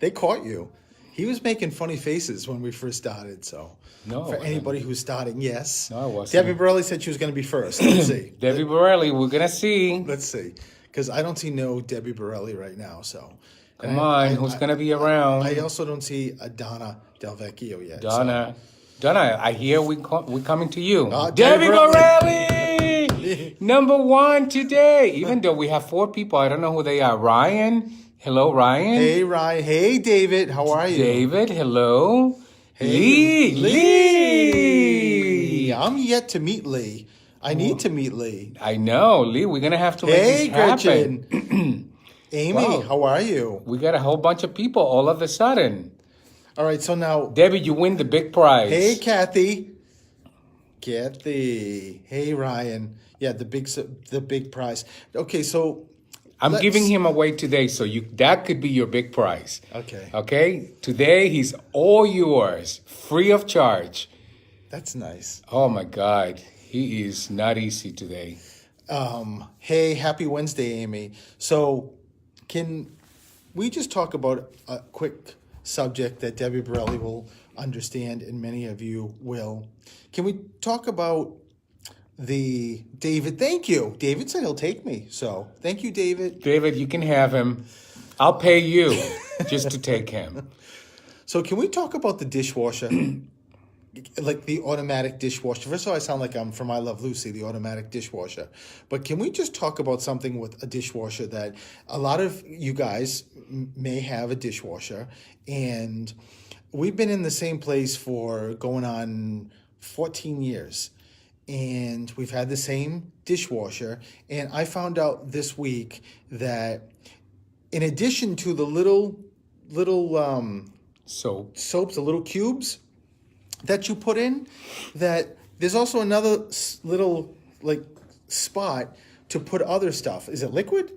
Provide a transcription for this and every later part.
They caught you. He was making funny faces when we first started. So, No, for anybody who's starting, yes. No, I wasn't. Debbie Borelli said she was going to be first. Let's see. Debbie Borelli, we're gonna see. Let's see. Because I don't see no Debbie Borelli right now. So, Come on, who's gonna be around? I also don't see a Donna Del Vecchio yet. Donna, I hear we're coming to you. Debbie Debbie Borelli, number one today. Even though we have 4 people, I don't know who they are. Ryan, hello, Ryan. Hey, Ryan. Hey, David. How are you? David, hello. Hey, Lee. I'm yet to meet Lee. I need to meet Lee. I know, Lee. We're gonna have to make Hey, this happen. Gretchen. Amy, Wow. how are you? We got a whole bunch of people all of a sudden. All right, so now, Debbie, you win the big prize. hey, Kathy. Hey, Ryan. Yeah, the big prize. Okay, so I'm giving him away today, so that could be your big prize. Okay. Okay? Today he's all yours, free of charge. That's nice. Oh my God. He is not easy today. Hey, happy Wednesday, Amy. So, can we just talk about a quick subject that Debbie Borelli will understand and many of you will? Can we talk about David? Thank you. David said he'll take me. So, thank you, David. David, you can have him. I'll pay you just to take him. So, can we talk about the dishwasher? Like the automatic dishwasher. First of all, I sound like I'm from I Love Lucy, the automatic dishwasher. But can we just talk about something with a dishwasher that a lot of you guys may have a dishwasher, and we've been in the same place for going on 14 years, and we've had the same dishwasher. And I found out this week that in addition to the little soaps, the little cubes that you put in, that there's also another little spot to put other stuff. Is it liquid?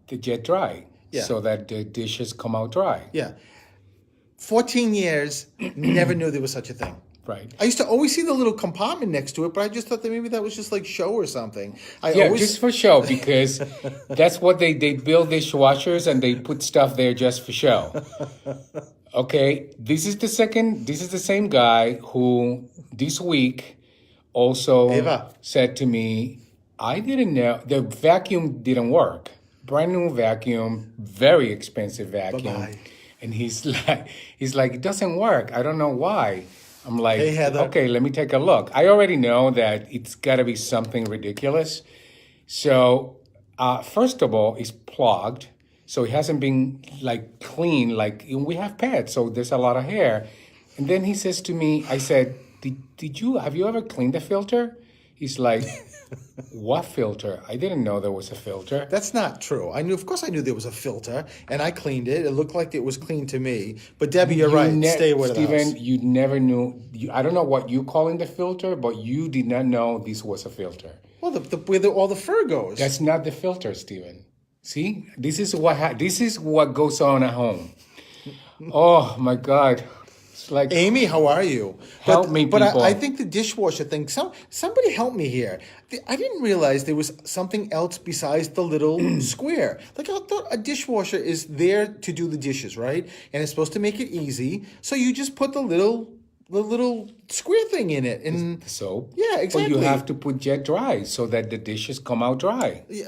To get dry. Yeah. So that the dishes come out dry. Yeah. 14 years, never knew there was such a thing. Right. I used to always see the little compartment next to it, but I just thought that maybe that was just like show or something. Just for show, because that's what they build dishwashers and they put stuff there just for show. Okay, this is the same guy who this week also said to me, I didn't know the vacuum didn't work. Brand new vacuum, very expensive vacuum. Bye-bye. And he's like, it doesn't work. I don't know why. I'm like, Hey, Heather. Okay, let me take a look. I already know that it's got to be something ridiculous. So, first of all, it's plugged. So it hasn't been clean, we have pets, so there's a lot of hair. And then he says to me, I said, have you ever cleaned the filter? He's like, what filter? I didn't know there was a filter. That's not true. Of course I knew there was a filter, and I cleaned it. It looked like it was clean to me. But Debbie, you're right. Stay with us. Steven, you never knew. I don't know what you calling the filter, but you did not know this was a filter. Well, where all the fur goes. That's not the filter, Steven. See, this is what goes on at home. Oh my God, it's like Amy, how are you? Help me, But people. I think the dishwasher thing. Somebody help me here. I didn't realize there was something else besides the little square. I thought a dishwasher is there to do the dishes, right? And it's supposed to make it easy. So you just put the little square thing in it, and soap. Yeah, exactly. But you have to put jet dry so that the dishes come out dry. Yeah,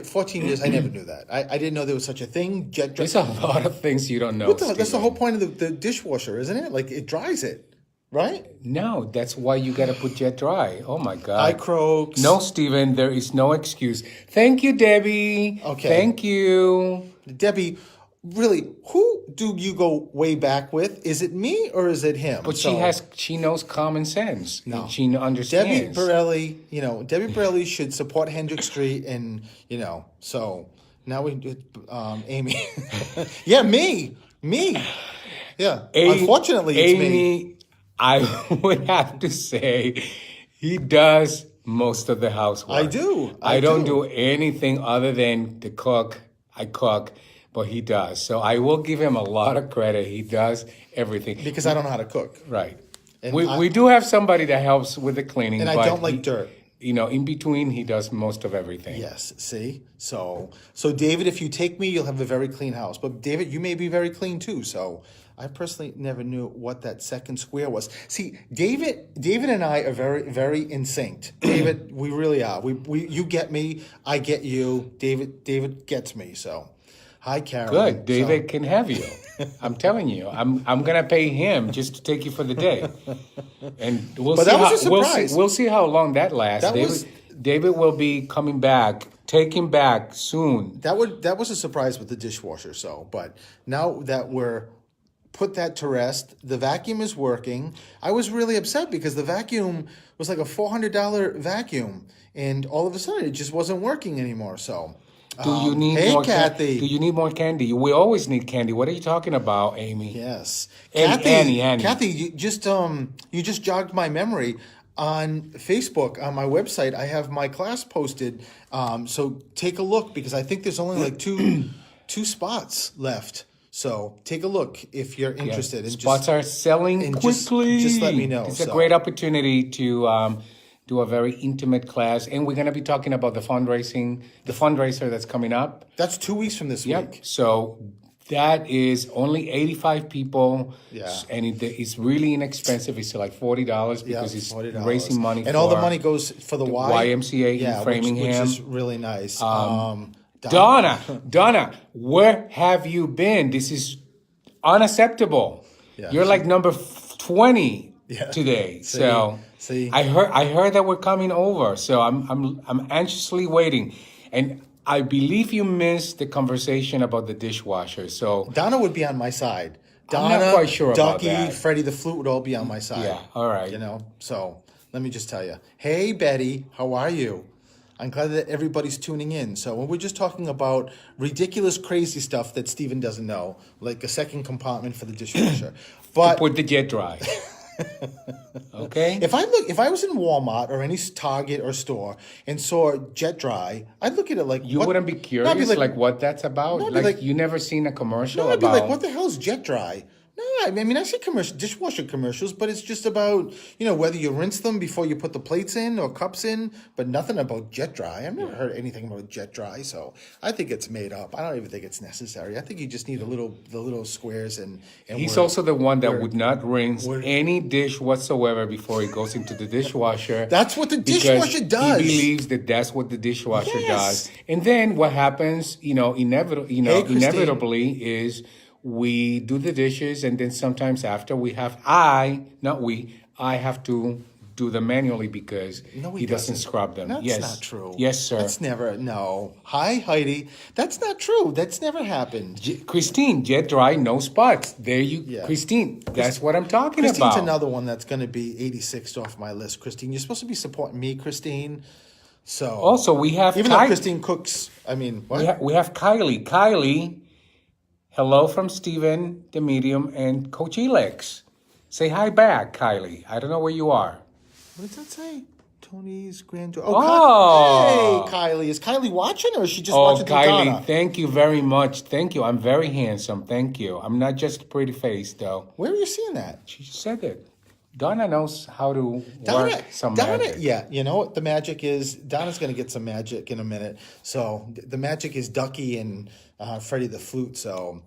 14 years, I never knew that. I didn't know there was such a thing. Jet dry. There's a lot of things you don't know. That's the whole point of the dishwasher, isn't it? It dries it, right? No, that's why you got to put jet dry. Oh my God. I croaks. No, Steven, there is no excuse. Thank you, Debbie. Okay. Thank you. Debbie, really, who do you go way back with? Is it me or is it him? But she knows common sense. No. She understands. Debbie Borelli should support Hendrick Street, and so now we do Amy. Yeah, me. Yeah. Unfortunately, it's Amy, me. I would have to say he does most of the housework. I do. I don't do anything other than to cook. I cook. But he does. So I will give him a lot of credit. He does everything. Because I don't know how to cook. Right. And We do have somebody that helps with the cleaning. And I don't like dirt. in between, he does most of everything. Yes. See. So David, if you take me, you'll have a very clean house. But David, you may be very clean too. So I personally never knew what that second square was. See, David and I are very, very in sync. David, we really are. You get me, I get you. David gets me. So, hi, Carolyn. Good. David can have you. I'm telling you. I'm gonna pay him just to take you for the day, and we'll But see that was how a surprise. we'll see how long that lasts. That was- David will be coming back. Take him back soon. That was a surprise with the dishwasher. So, but now that we're put that to rest, the vacuum is working. I was really upset because the vacuum was like a $400 vacuum, and all of a sudden it just wasn't working anymore. So. Do you need hey, more Kathy. Do you need more candy? We always need candy. What are you talking about, Amy? Yes, Annie. Kathy, you just jogged my memory. On Facebook, on my website, I have my class posted. So take a look because I think there's only like two spots left. So take a look if you're interested. And Spots are selling and quickly. just let me know. It's a So- great opportunity to do a very intimate class, and we're going to be talking about the fundraiser that's coming up. That's 2 weeks from this Yep. week. So that is only 85 people. Yeah. And it's really inexpensive. It's like $40 because it's $40. raising money and for all the money goes for the YMCA in Framingham. which is really nice. Donna, where have you been? This is unacceptable. Yeah. You're like number 20 Yeah. today. See? I heard that we're coming over. So I'm anxiously waiting. And I believe you missed the conversation about the dishwasher. So Donna would be on my side. I'm Donna, not quite sure about Ducky, that. Freddie the Flute would all be on my side. Yeah, all right. So let me just tell you. Hey, Betty, how are you? I'm glad that everybody's tuning in. So we're just talking about ridiculous, crazy stuff that Steven doesn't know, like a second compartment for the dishwasher. But put the jet dry. Okay? if I was in Walmart or any Target or store and saw Jet Dry, I'd look at it like You what? wouldn't be No, curious I'd be like what that's about? No, I'd be like- you never seen a commercial No, I'd be about like, what the hell is Jet Dry? No, I mean, I see dishwasher commercials, but it's just about, whether you rinse them before you put the plates in or cups in, but nothing about Jet Dry. I've never heard anything about Jet Dry, so I think it's made up. I don't even think it's necessary. I think you just need the little squares and He's we're- also the one that we're- would not rinse any dish whatsoever before it goes into the dishwasher. That's what the because dishwasher does. He believes that that's what the dishwasher Yes. does. And then what happens, Christine. inevitably is we do the dishes, and then sometimes after I have to do them manually because No, he doesn't scrub them. That's Yes. not true. Yes, sir. That's never, no. Hi, Heidi. That's not true. That's never happened. Christine, jet dry, no spots. There you, Yeah. Christine. That's what I'm talking Christine's about. another one that's going to be 86th off my list. Christine, you're supposed to be supporting me, Christine. So Also, we have even though Christine cooks, I mean, what? we have Kylie. Kylie, hello from Steven, the medium, and Coach Elex. Say hi back, Kylie. I don't know where you are. What does that say? Tony's granddaughter. Oh. Hey, Kylie. Is Kylie watching or is she just Oh, watching through Kylie, Donna? thank you very much. Thank you. I'm very handsome. Thank you. I'm not just a pretty face, though. Where are you seeing that? She said it. Donna knows how to work some magic. Yeah, you know what the magic is? Donna's going to get some magic in a minute. So the magic is Ducky and Freddie the Flute. So,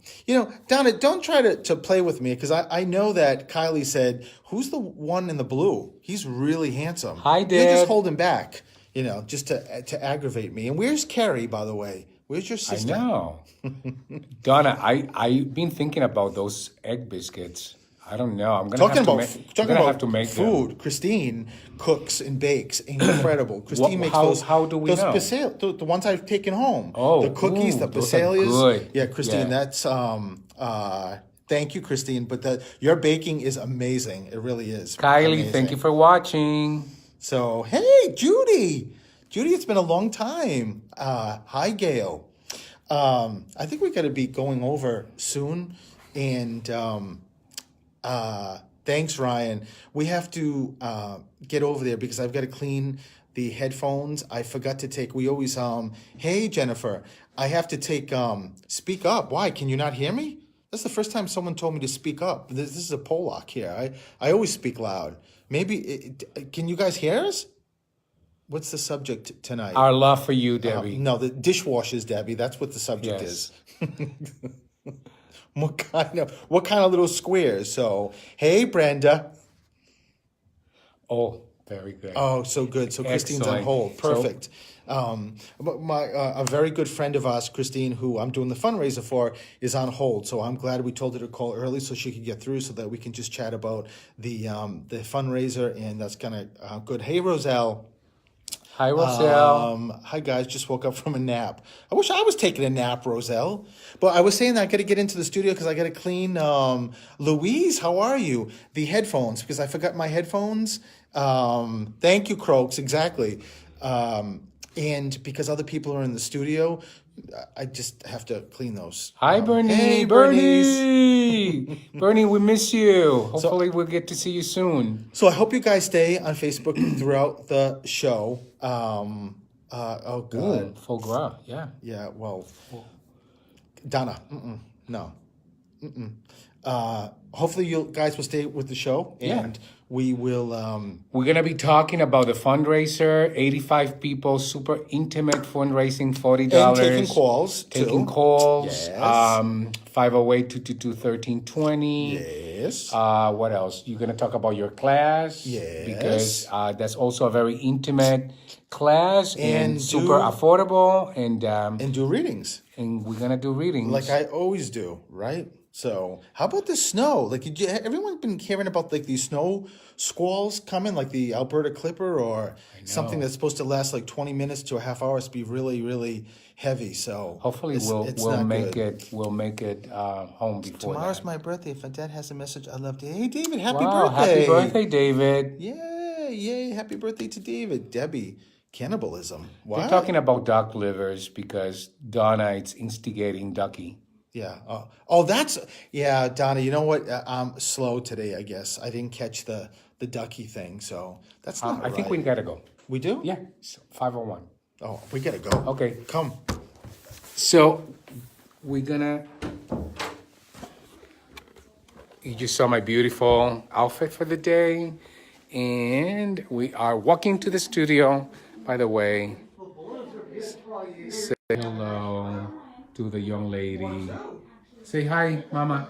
Donna, don't try to play with me because I know that Kylie said, who's the one in the blue? He's really handsome. Hi, You're Dad. just holding back, just to aggravate me. And where's Carrie, by the way? Where's your I sister? know. Donna, I've been thinking about those egg biscuits. I don't know. I'm gonna have to make them. food. Christine cooks and bakes incredible. Christine makes those. How do we know? The ones I've taken home. Oh, the cookies, ooh, the those are Pasalias. good. Yeah, Christine, Yeah. that's thank you, Christine. But your baking is amazing. It really is. Kylie, amazing. thank you for watching. So hey, Judy, it's been a long time. Hi, Gail. I think we got to be going over soon, and. Thanks, Ryan. We have to get over there because I've got to clean the headphones. I forgot to take. We always Hey, Jennifer, I have to take. Speak up. Why? Can you not hear me? That's the first time someone told me to speak up. This is a Pollock here. I always speak loud. Maybe can you guys hear us? What's the subject tonight? Our love for you, Debbie. No, the dishwashers, Debbie. That's what the subject Yes. is. What kind of little squares? So, hey, Brenda. Oh, very good. Oh, so good. So Christine's on Excellent. hold. So- Perfect. But a very good friend of ours, Christine, who I'm doing the fundraiser for, is on hold. So I'm glad we told her to call early so she could get through, so that we can just chat about the fundraiser, and that's kind of good. Hey, Roselle. Hi, Roselle. Hi guys, just woke up from a nap. I wish I was taking a nap, Roselle. But I was saying that I got to get into the studio because I got to clean. Louise, how are you? The headphones, because I forgot my headphones. Thank you, Croaks. Exactly. And because other people are in the studio, I just have to clean those. Hi, Bernie. Hey, Bernie. Bernie, we miss you. Hopefully, we'll get to see you soon. So I hope you guys stay on Facebook throughout the show. Oh God. Ooh, foie gras. Yeah. Yeah, well, Donna, no. Hopefully you guys will stay with the show, and we will. We're going to be talking about the fundraiser, 85 people, super intimate fundraising, $40. And taking calls, Taking too. calls. Yes. 508-222-1320. Yes. What else? You're going to talk about your class. Yes. Because that's also a very intimate class and And super affordable. And do readings we're going to do readings. like I always do, right? So how about the snow? Like, everyone's been hearing about like these snow squalls coming, like the Alberta Clipper, or something that's supposed to last like 20 minutes to a half hour. It's be really, really heavy. So Hopefully it's we'll not make good. We'll make it home before Tomorrow's that. my birthday. If my dad has a message, I'd love to. Hey, David, happy Wow, birthday! happy birthday, David. Yay! Happy birthday to David. Debbie, cannibalism. Wow. We're talking about duck livers because Donna is instigating Ducky. Yeah. Yeah, Donna. You know what? I'm slow today. I guess I didn't catch the ducky thing. So that's not I think we right. gotta go. We do. Yeah, so 5:01. Oh, we gotta go. Okay, Come. so we're gonna. You just saw my beautiful outfit for the day, and we are walking to the studio. By the way, say hello to the young lady. Say hi, Mama.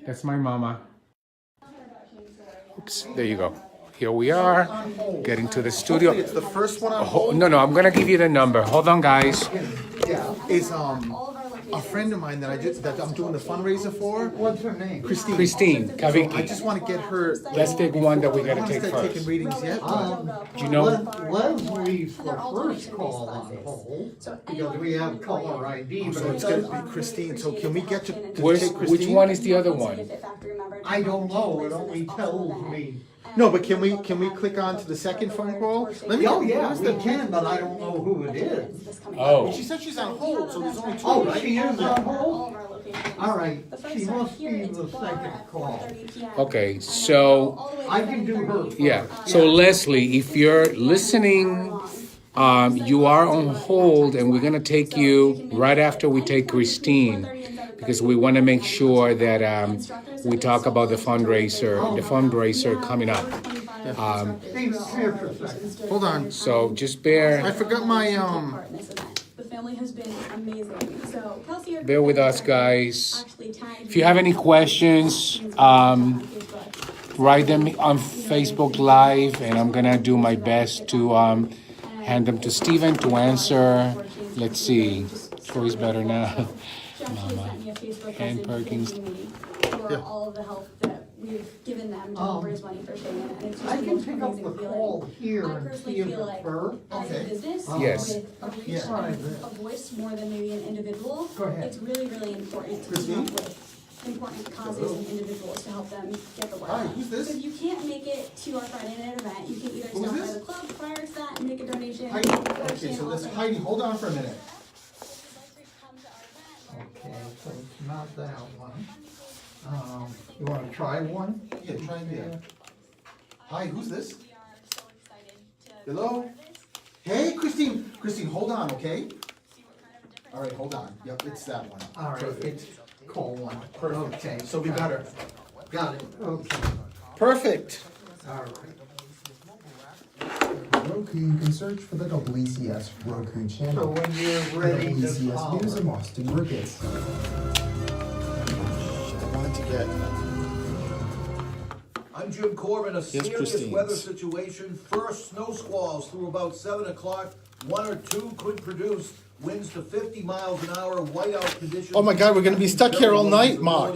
That's my Mama. Oops, there you go. Here we are, getting to the studio. It's the first one on hold. No, I'm gonna give you the number. Hold on, guys. Is a friend of mine that I'm doing the fundraiser for. What's her name? Christine. Christine I Kavicki. just want to get her. Let's take one that we I gotta want to take start taking first. readings yet. Do you know? Leslie's the first call on hold because we have caller ID. So But it's it gonna doesn't, be Christine. So can we get to Which take Christine? one is the other one? I don't know. It only tells me. No, but can we click on to the second phone call? Let me. Oh yeah, we can, but I don't know who it is. Oh, She said she's on hold, so there's only two. Oh, she is on hold. All right, The first she one must here, be it's the bar second at call. 4:30 p.m. okay. So All the way I to can do her 9:30. first. yeah. So Leslie, if you're listening, you are on hold, and we're gonna take you right after we take Christine, because we want to make sure that we talk about the fundraiser coming up. Steve, here for a second. Hold on. So just bear I forgot my Part in this event. The family has been amazing. So Kelsey, our bear with us, grandmother, guys. actually tagged If you have any questions, on Facebook. write them on Facebook Live, and I'm gonna do my best to hand them to Steven to answer. Let's see. Troy's better now. She actually sent me a Facebook Ann message Perkins. thanking me for all of the help that we've given them to help raise money for Shannon, and it's just I the can most pick up the amazing call feeling. here I and see personally if feel it's like, her. as a business, Yes. with a reach Yeah. and a voice more than maybe an individual, Go ahead. it's really, really important to team up with important causes and individuals to help them get the word Hi, out. who's this? So if you can't make it to our Friday night event, you can either Who's stop by this? the club prior to that and make a donation. Heidi. or Okay, Shannon so that's also- Heidi. Hold on for a minute. Okay, so it's not that one. You want to try one? Yeah, try again. Hi, who's this? Hello? Hey, Christine. Christine, hold on, okay? All right, hold on. Yep, it's that one. All right, Perfect. it's call one. Perfect. Okay. So be better. Got it, okay, Perfect. all right. Roku, you can search for the WCS Roku So channel. when you're For ready to WCS News holler. in Austin Markets. I wanted to get. I'm Jim Corbin. A serious Christine's. weather situation. First snow squalls through about 7 o'clock. 1 or 2 could produce winds to 50 miles an hour, whiteout conditions. Oh my God, we're gonna be stuck here all night, Mark.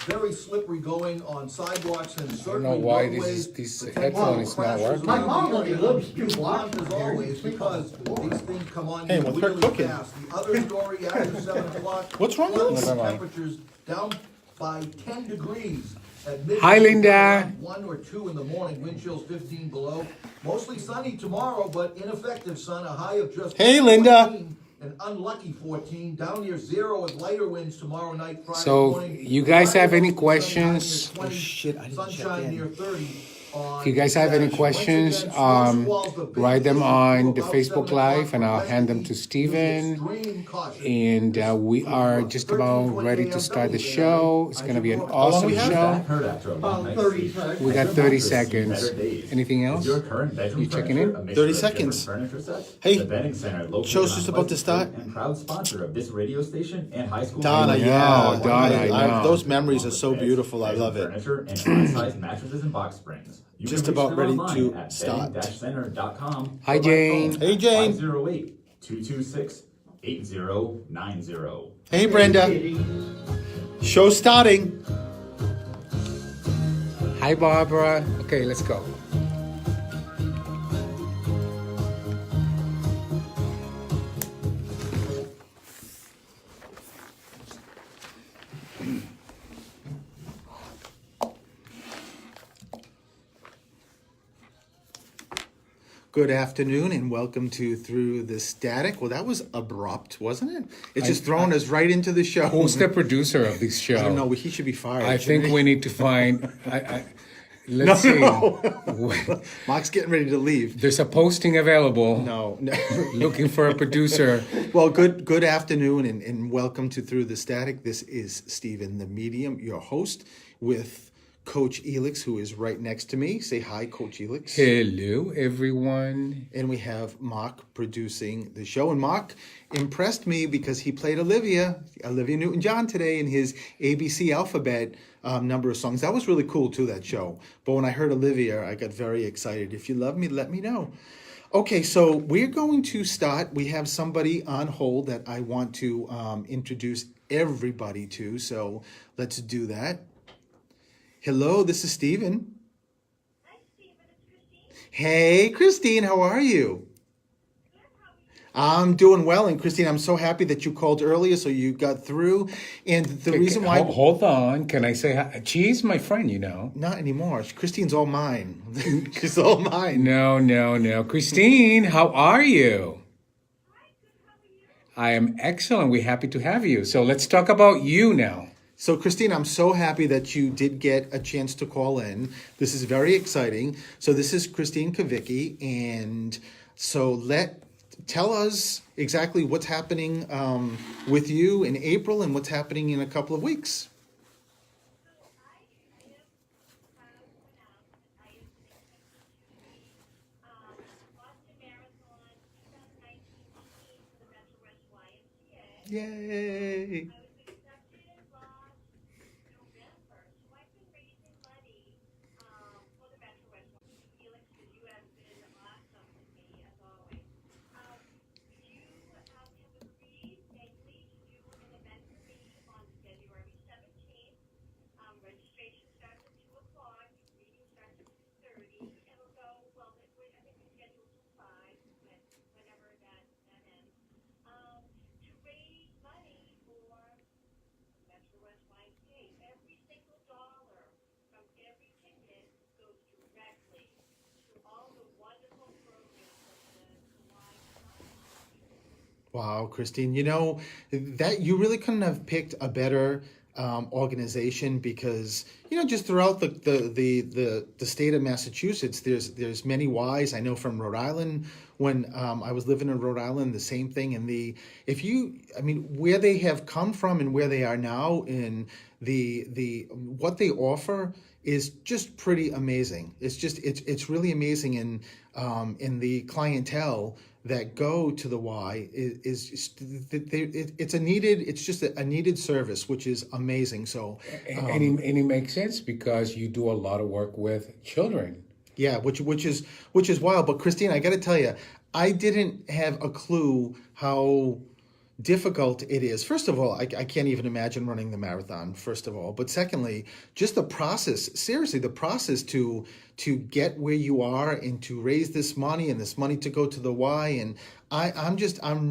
Very slippery going on sidewalks and I don't certainly know why roadways. this Potential headphone is not crashes working. My around mom the only area. lives 2 Keep blocks blunt from as here. always You sleep because on the floor. these things come on Hey, you what's her really cooking? fast. The other story after 7 o'clock. What's wrong with clouds this? and Never mind. Temperatures down by 10 degrees. At midnight, Hi, Linda. 1 or 2 in the morning, wind chills 15 below. Mostly sunny tomorrow, but ineffective sun, a high of just Hey, Linda. 14, an unlucky 14, down near 0 with lighter winds tomorrow night, Friday So, morning. you guys have any Friday, sunshine near questions? 20, Oh, shit, I didn't check sunshine in. near 30 on If you guys have any Saturday. questions, Once again, snow squalls, the big write them issue on through the about Facebook 7 Live, o'clock and I'll for hand them to West Steven. extreme caution. And we are just about ready to start the show. It's gonna be an long awesome we have? show. Heard after a long About night's 30 sleep. seconds. We got Your 30 mattress sees seconds. better days. Anything Is else? your current bedroom You checking furniture in? a mixture 30 of different seconds. furniture sets? Hey, The Benning Center, located show's on just about to Pleasant start. Street and proud sponsor of this radio station and high school. Donna, music. yeah, Donna, I know. those memories are so beautiful. I love it. Furniture and size mattresses and box springs. You Just can reach about them ready online to at start. benning-center.com Hi, or by Jane. phone Hey, Jane. 508-226-8090. Hey, Brenda. Kitty. Show starting. Hi, Barbara. Okay, let's go. Good afternoon and welcome to Through the Static. Well, that was abrupt, wasn't it? It's just throwing us right into the show. Who's the producer of this show? I don't know. He should be fired. I shouldn't think he? we need to find. Let's see. Mark's getting ready to leave. There's a posting available. No. Looking for a producer. Well, good afternoon and welcome to Through the Static. This is Stephen the Medium, your host, with Coach Elix, who is right next to me. Say hi, Coach Elix. Hello, everyone. And we have Mark producing the show. And Mark impressed me because he played Olivia Newton-John today in his ABC Alphabet number of songs. That was really cool too, that show. But when I heard Olivia, I got very excited. If you love me, let me know. Okay, so we're going to start. We have somebody on hold that I want to introduce everybody to. So let's do that. Hello, this is Stephen. Hi, Stephen. It's Christine. Hey, Christine, how are you? Good. How are you? I'm doing well, and Christine, I'm so happy that you called earlier, so you got through. And the reason why Hold on. Can I say hi? She's my friend, you know. not anymore. Christine's all mine. She's all mine. No. Christine, how are you? Hi, good. How are you? I am excellent. We're happy to have you. So let's talk about you now. So, Christine, I'm so happy that you did get a chance to call in. This is very exciting. So, this is Christine Kavicki, and so tell us exactly what's happening with you in April and what's happening in a couple of weeks. So I am proud to announce that I am accepted to the Boston Marathon 2019 team for the Metro West YMCA. Yay! I was accepted last November, so I've been raising money for the Metro West YMCA. Felix, you have been awesome to me as always. You have agreed vaguely to do an event for me on February 17th. Registration starts at 2 o'clock, reading starts at 2:30. It'll go, well, I think we scheduled till 5, whenever that ends. To raise money for Metro West YMCA. Every single dollar from every ticket goes directly to all the wonderful programs that the Y. Wow, Christine, you know that you really couldn't have picked a better organization, because just throughout the state of Massachusetts, there's many Ys. I know from Rhode Island, when I was living in Rhode Island, the same thing. And where they have come from and where they are now, in the what they offer is just pretty amazing. It's really amazing. In the clientele that go to the Y it's just a needed service, which is amazing. So And it makes sense because you do a lot of work with children. yeah, which is wild. But Christine, I got to tell you, I didn't have a clue how difficult it is. First of all, I can't even imagine running the marathon, first of all. But secondly, just the process, seriously, the process to get where you are and to raise this money and this money to go to the Y. And I'm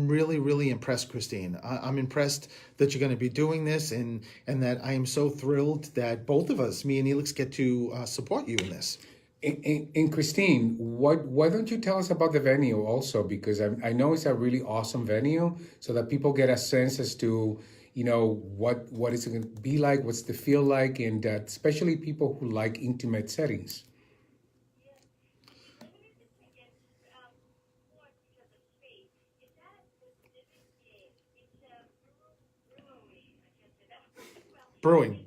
really, really impressed, Christine. I'm impressed that you're going to be doing this, and that I am so thrilled that both of us, me and Elix, get to support you in this. And Christine, why don't you tell us about the venue also? Because I know it's a really awesome venue, so that people get a sense as to, what is it going to be like, what's the feel like, and especially people who like intimate settings. Brewing.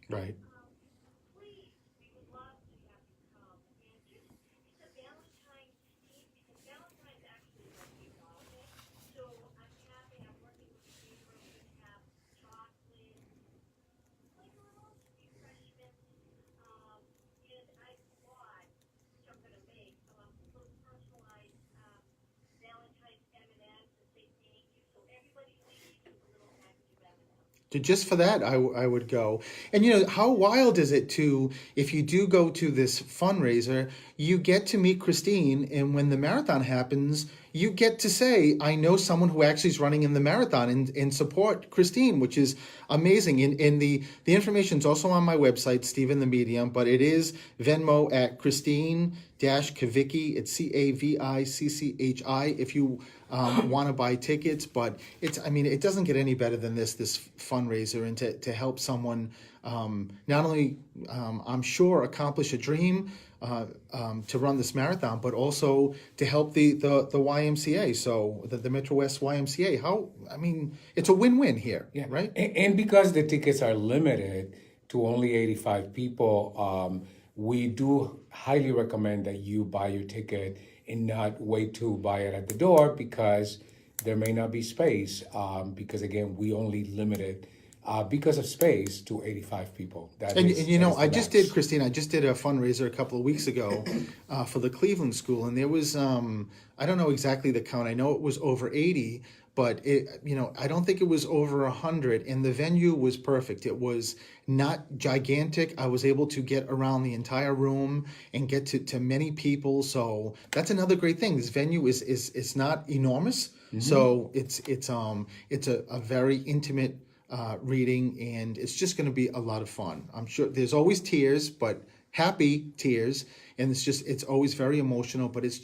Right. Please, we would love to have you come. And just, it's a Valentine's theme, because Valentine's actually is a holiday. So I'm working with the neighbor, we're going to have chocolate, like a little refreshments. And I bought, which I'm going to make, little personalized Valentine's M&Ms to say thank you. So everybody leaves with a little package of M&Ms. Just for that, I would go. And how wild is it to, if you do go to this fundraiser, you get to meet Christine, and when the marathon happens, you get to say, I know someone who actually is running in the marathon, and support Christine, which is amazing. And the information is also on my website, Stephen the Medium, but it is Venmo at Christine-Kavicki. It's Cavicchi if you want to buy tickets. But it doesn't get any better than this fundraiser, and to help someone not only, I'm sure, accomplish a dream, to run this marathon, but also to help the YMCA, so the Metro West YMCA. It's a win-win here, Yeah. right? And because the tickets are limited to only 85 people, we do highly recommend that you buy your ticket and not wait to buy it at the door, because there may not be space, because again, we only limit it because of space to 85 people. That is I the just max. did, Christine, I just did a fundraiser a couple of weeks ago for the Cleveland School, and there was, I don't know exactly the count. I know it was over 80, but I don't think it was over 100, and the venue was perfect. It was not gigantic. I was able to get around the entire room and get to many people. So that's another great thing. This venue is not enormous. Mm-hmm. So it's a very intimate reading, and it's just going to be a lot of fun. I'm sure there's always tears, but happy tears, and it's always very emotional, but it's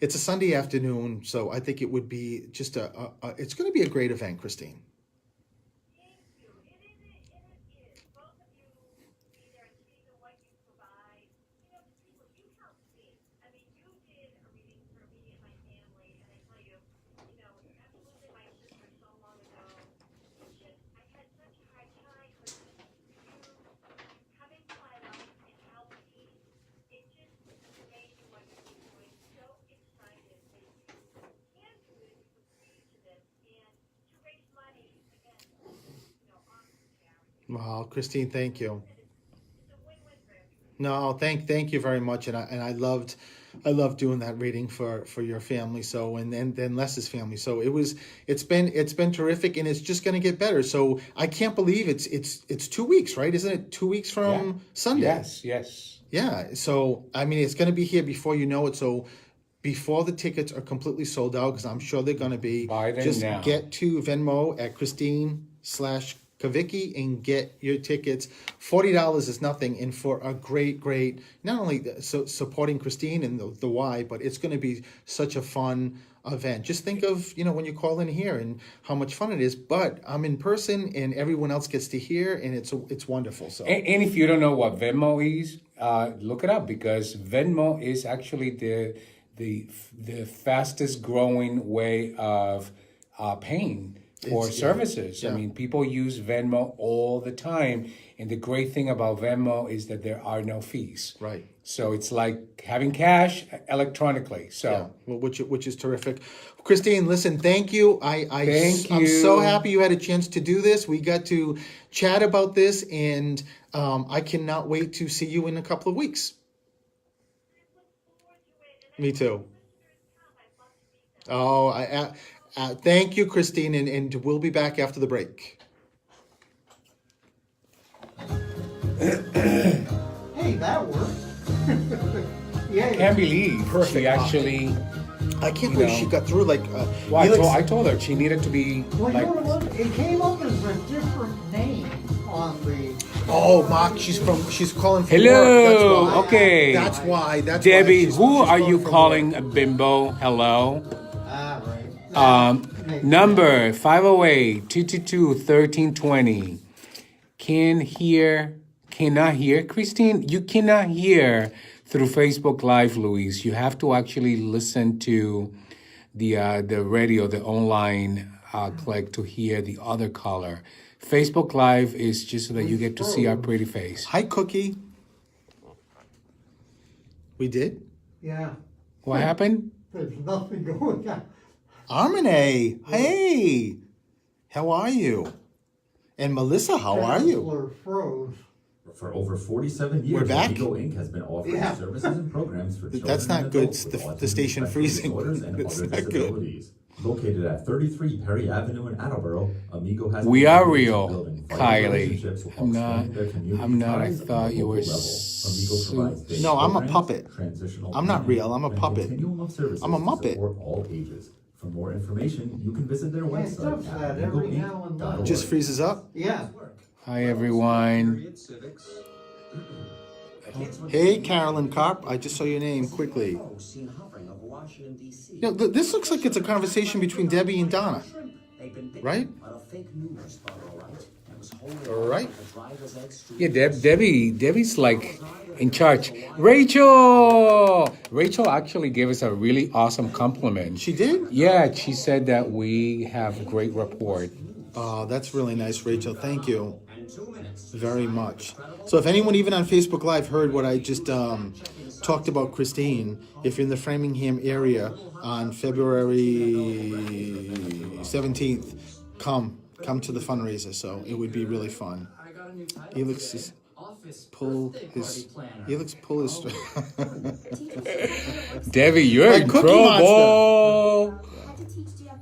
a Sunday afternoon, so I think it would be just it's going to be a great event, Christine. Thank you. It is. Both of you be there and see what you provide. People, you helped me. You did a reading for me and my family, and I tell you, after losing my sister so long ago, it's just, I had such a hard time, but you coming to my life and helping me, it just amazing what you're doing. So excited that you can do it, you agree to this, and to raise money, again, awesome charity. Well, Christine, thank you. It's a win-win for everybody. No, thank you very much, and I loved doing that reading for your family. So and then Les's family. So it's been terrific, and it's just going to get better. So I can't believe it's 2 weeks, right? Isn't it 2 weeks from Sunday? Yes. Yeah. So I mean, it's going to be here before you know it. So before the tickets are completely sold out, because I'm sure they're going to be, Buy them just now. get to Venmo at Christine/Kavicki and get your tickets. $40 is nothing, and for a great, not only supporting Christine and the why, but it's going to be such a fun event. Just think of, when you call in here and how much fun it is, but I'm in person and everyone else gets to hear, and it's wonderful. So And if you don't know what Venmo is, look it up, because Venmo is actually the fastest growing way of paying for services. I mean, people use Venmo all the time, and the great thing about Venmo is that there are no fees. Right. So it's like having cash electronically. So. yeah, well, which is terrific. Christine, listen, thank you. Thank I'm so you. happy you had a chance to do this. We got to chat about this, and I cannot wait to see you in a couple of weeks. Me too. Oh, thank you, Christine, and we'll be back after the break. Hey, that worked. Yeah. Can't believe Perfect. she actually. I can't You believe know. she got through. Like, Well, Felix- I told her she needed to be Well, like. you know what? It came up as a different name on the. Oh, Mark, she's calling from Hello. work. That's why. Okay. That's why. That's Debbie, why who she's are you calling from calling work. a bimbo? Hello. Right. Number 508-222-1320. Cannot hear. Christine, you cannot hear through Facebook Live, Luis. You have to actually listen to the radio, the online click to hear the other caller. Facebook Live is just so that you get to see our pretty face. Hi, Cookie. We did? Yeah. What happened? There's nothing going on. Armine, hey, how are you? And Melissa, how are you? Chancellor froze. For over 47 years, We're back? Amigo Inc. has been offering Yeah. services and programs for children That's not and good. adults with The autism station spectrum freezing. disorders and That's other not good. disabilities. Located at 33 Perry Avenue in Attleboro, Amigo has We been are dedicated to real, building vital Kylie. relationships with I'm not- upstanding their community I'm not. I ties at thought the you were local level. Amigo provides day No, I'm a programs, puppet. transitional I'm not planning, real, I'm a and puppet. continuum of services I'm a to Muppet. support all ages. For more information, you can visit their Yeah, it website does at that every now and then. amigoinc.org. Just freezes up. Yeah. Hi, everyone. Hey, Carolyn Karp, I just saw your name quickly. This looks like it's a conversation between Debbie and Donna, right? Right. Yeah, Debbie's like in charge. Rachel actually gave us a really awesome compliment. She did? Yeah, she said that we have great rapport. Oh, that's really nice, Rachel. Thank you very much. So if anyone even on Facebook Live heard what I just talked about Christine, if you're in the Framingham area on February 17th, come to the fundraiser. So it would be really fun. Helix pull his. Debbie, you're Like in Cookie trouble.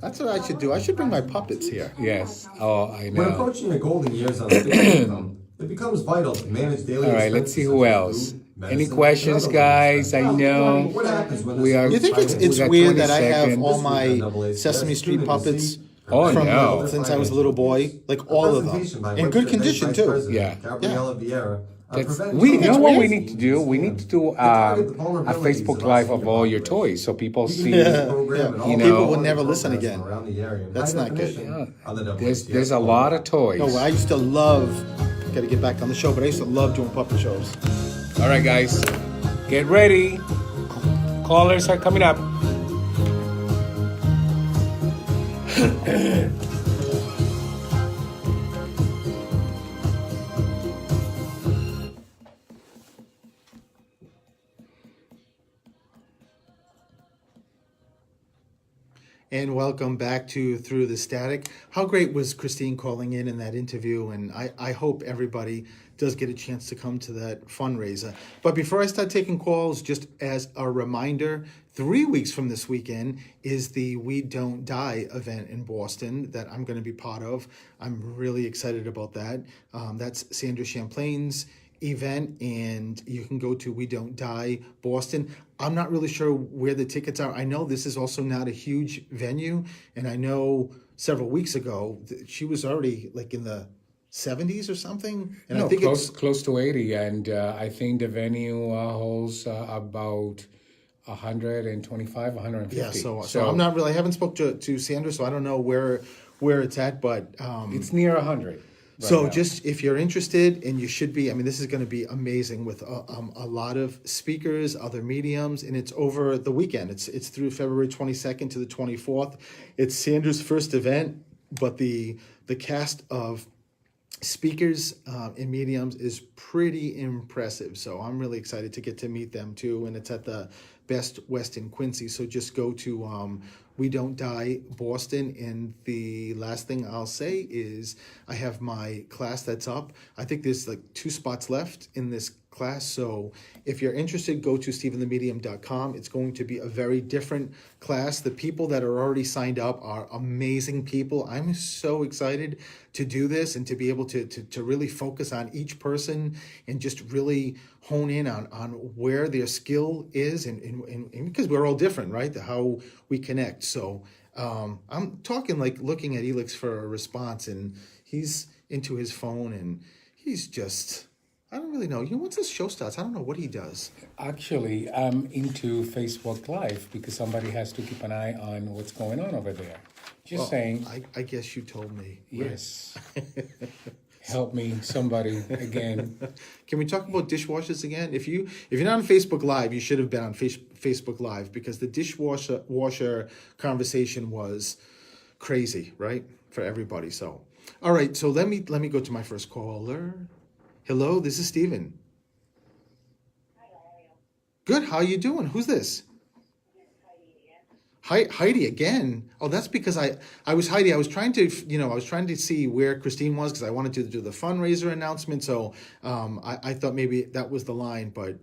That's what I should do. I should bring my puppets here. Yes. Oh, I When know. approaching the golden years on fixed income, it becomes vital to manage daily All right, let's see who else. food, Any medicine, questions, and other guys? I lifestyle. know. What happens when We this- are- You think We it's got weird 20 that I have seconds. all my Sesame Street puppets Oh, from no. since I was a little boy, like all of them, Presentation by in good Webster condition Vice too. President Yeah. Gabriella Vieira on That's, preventing we children know what we weird. need to do. We need to do a Facebook Live of all your toys so people see. You know, People will never listen again. That's not good. There's a lot of toys. No, I used to love. Got to get back on the show, but I used to love doing puppet shows. All right, guys, get ready. Callers are coming up. And welcome back to Through the Static. How great was Christine calling in that interview? And I hope everybody does get a chance to come to that fundraiser. But before I start taking calls, just as a reminder, 3 weeks from this weekend is the We Don't Die event in Boston that I'm going to be part of. I'm really excited about that. That's Sandra Champlain's event, and you can go to We Don't Die Boston. I'm not really sure where the tickets are. I know this is also not a huge venue, and I know several weeks ago she was already like in the 70s or something, and No, I think close to 80, and I think the venue holds about 125, 150. yeah. So I'm not really. I haven't spoke to Sandra, so I don't know where it's at, but It's near 100. so now. just if you're interested, and you should be, I mean, this is going to be amazing with a lot of speakers, other mediums, and it's over the weekend. It's through February 22nd to the 24th. It's Sandra's first event, but the cast of speakers and mediums is pretty impressive. So I'm really excited to get to meet them too, and it's at the Best West in Quincy. So just go to We Don't Die Boston. And the last thing I'll say is I have my class that's up. I think there's like 2 spots left in this class. So if you're interested, go to stephenthemedium.com. It's going to be a very different class. The people that are already signed up are amazing people. I'm so excited to do this and to be able to really focus on each person and just really hone in on where their skill is, and because we're all different, right? How we connect. So I'm talking like looking at Elix for a response, and he's into his phone, and he's just, I don't really know. You know, once this show starts, I don't know what he does. Actually, I'm into Facebook Live because somebody has to keep an eye on what's going on over there. Just Well, saying. I guess you told me. Yes. Help me, somebody, again. Can we talk about dishwashers again? If you're not on Facebook Live, you should have been on Facebook Live, because the dishwasher conversation was crazy, right, for everybody. So, all right. So let me go to my first caller. Hello, this is Stephen. Good. How you doing? Who's this? Heidi again. Oh, that's because I was Heidi. I was trying to see where Christine was, because I wanted to do the fundraiser announcement. So I thought maybe that was the line, but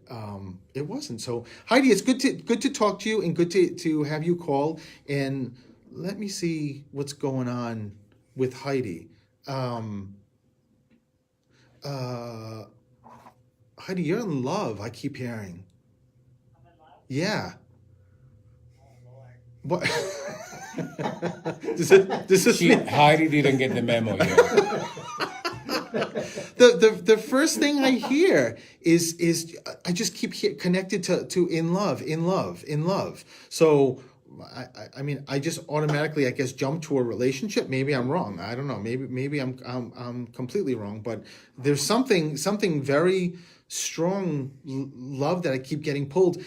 it wasn't. So Heidi, it's good to talk to you, and good to have you call. And let me see what's going on with Heidi. Heidi, you're in love. I keep hearing. I'm in love? Yeah. What? does this mean Heidi didn't get the memo yet. the first thing I hear is I just keep connected to in love. So I mean, I just automatically, I guess, jump to a relationship. Maybe I'm wrong. I don't know. Maybe I'm completely wrong. But there's something very strong love that I keep getting pulled.